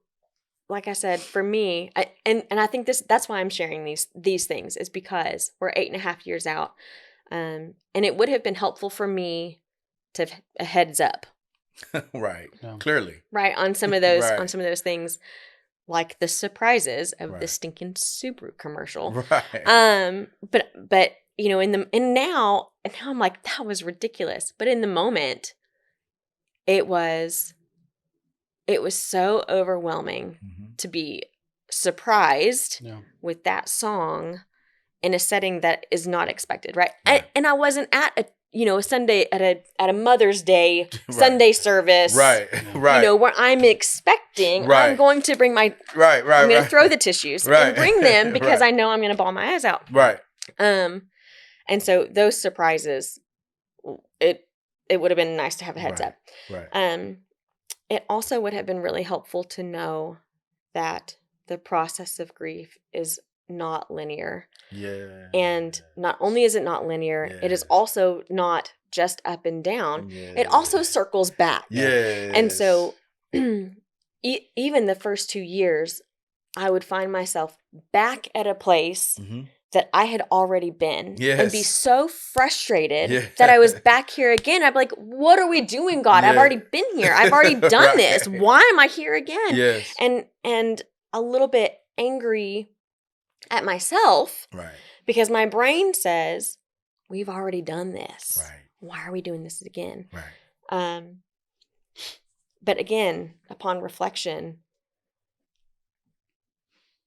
like I said, for me, and I think that's why I'm sharing these things, is because we're 8.5 years out, and it would have been helpful for me to have a heads up, clearly, on some of those things, like the surprises of the stinking Subaru commercial, but now I'm like, that was ridiculous, but in the moment, it was so overwhelming to be surprised with that song in a setting that is not expected, right? And I wasn't at a Sunday at a Mother's Day Sunday service, right? Where I'm expecting I'm going to bring my I'm going to throw the tissues and bring them because I know I'm going to bawl my eyes out, and so those surprises, it would have been nice to have a heads up, It also would have been really helpful to know that the process of grief is not linear. Yeah. And not only is it not linear, it is also not just up and down. It also circles back. Yeah. And so even the first 2 years, I would find myself back at a place that I had already been and be so frustrated that I was back here again. I'd be like, what are we doing, God? I've already been here. I've already done this. Why am I here again? Yes. And a little bit angry at myself because my brain says, we've already done this. Right. Why are we doing this again? Right. But again, upon reflection,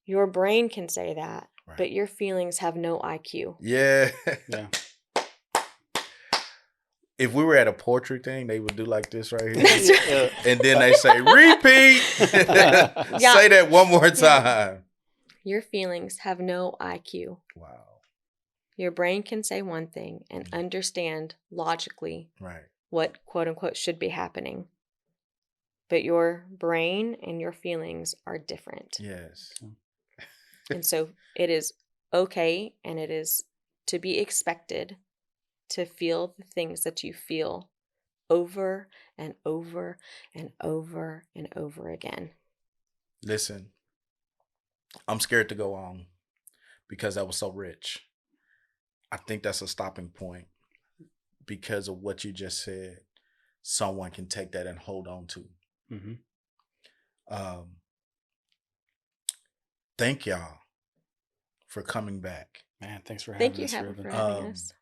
your brain can say that, Right. but your feelings have no IQ. Yeah. Yeah. If we were at a poetry thing, they would do like this right here. That's right. And then they say, repeat. Say that one more time. Your feelings have no IQ. Wow. Your brain can say one thing and understand logically Right. what quote unquote should be happening. But your brain and your feelings are different. Yes. And so it is okay and it is to be expected to feel the things that you feel over and over and over and over again. Listen, I'm scared to go on because that was so rich. I think that's a stopping point because of what you just said. Someone can take that and hold on to. Mm-hmm. Thank y'all for coming back. Man, thanks for having us. Thank you, Ruben. for having us.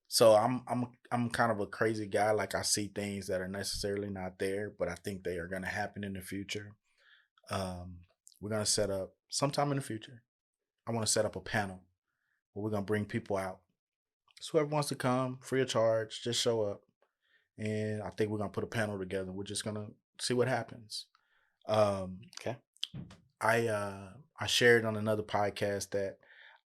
So I'm kind of a crazy guy. Like I see things that are necessarily not there, but I think they are going to happen in the future. We're going to set up sometime in the future. I want to set up a panel where we're going to bring people out. So whoever wants to come, free of charge, just show up. And I think we're going to put a panel together. We're just going to see what happens. Okay. I shared on another podcast that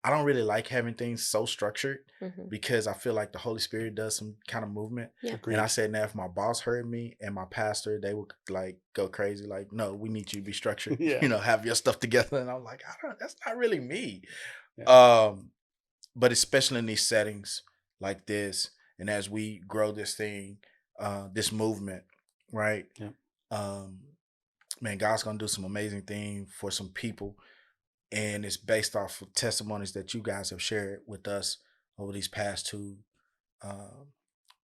I don't really like having things so structured because I feel like the Holy Spirit does some kind of movement. Yeah. And I said, now if my boss heard me and my pastor, they would like go crazy. Like, no, we need you to be structured. Yeah. You know, have your stuff together. And I'm like, that's not really me. Yeah. But especially in these settings like this, and as we grow this thing, this movement, right? Yeah. Man, God's gonna do some amazing things for some people. And it's based off of testimonies that you guys have shared with us over these past two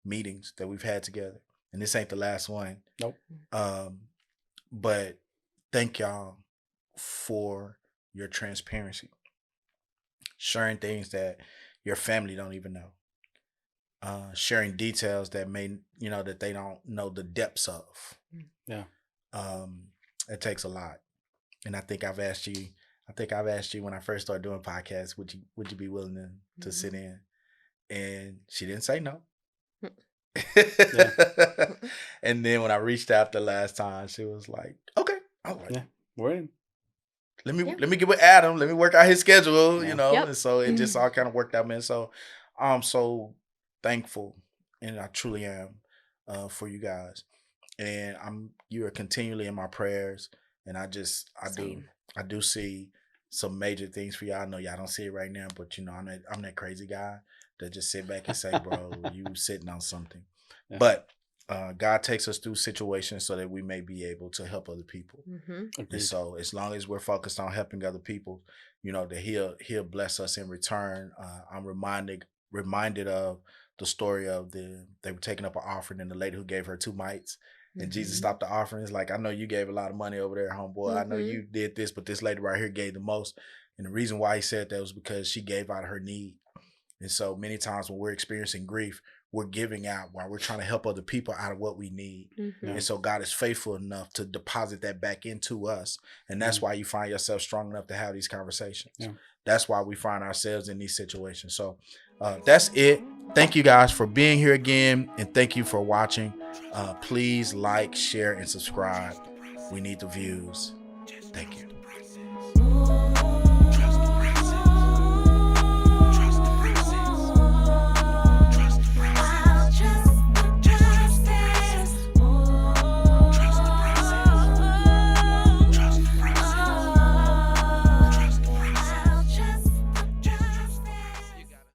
meetings that we've had together. And this ain't the last one. Nope. But thank y'all for your transparency. Sharing things that your family don't even know. Sharing details that that they don't know the depths of. Yeah. It takes a lot. And I think I've asked you when I first started doing podcasts, would you be willing to sit in? And she didn't say no. And then when I reached out the last time, she was like, okay. I was like, yeah, we're in. Let me get with Adam. Let me work out his schedule, Yep. And so it just all kind of worked out, man. So I'm so thankful, and I truly am for you guys. And you are continually in my prayers, and I do see some major things for y'all. I know y'all don't see it right now, but I'm that crazy guy that just sit back and say, bro, you sitting on something. Yeah. But God takes us through situations so that we may be able to help other people. And so as long as we're focused on helping other people, that he'll bless us in return. I'm reminded of the story of they were taking up an offering, and the lady who gave her 2 mites. And Jesus stopped the offering. It's like, I know you gave a lot of money over there, homeboy. I know you did this, but this lady right here gave the most. And the reason why he said that was because she gave out of her need. And so many times when we're experiencing grief, we're giving out while we're trying to help other people out of what we need. And so God is faithful enough to deposit that back into us. And that's why you find yourself strong enough to have these conversations. Yeah. That's why we find ourselves in these situations. So that's it. Thank you guys for being here again. And thank you for watching. Please like, share, and subscribe. We need the views. Thank you.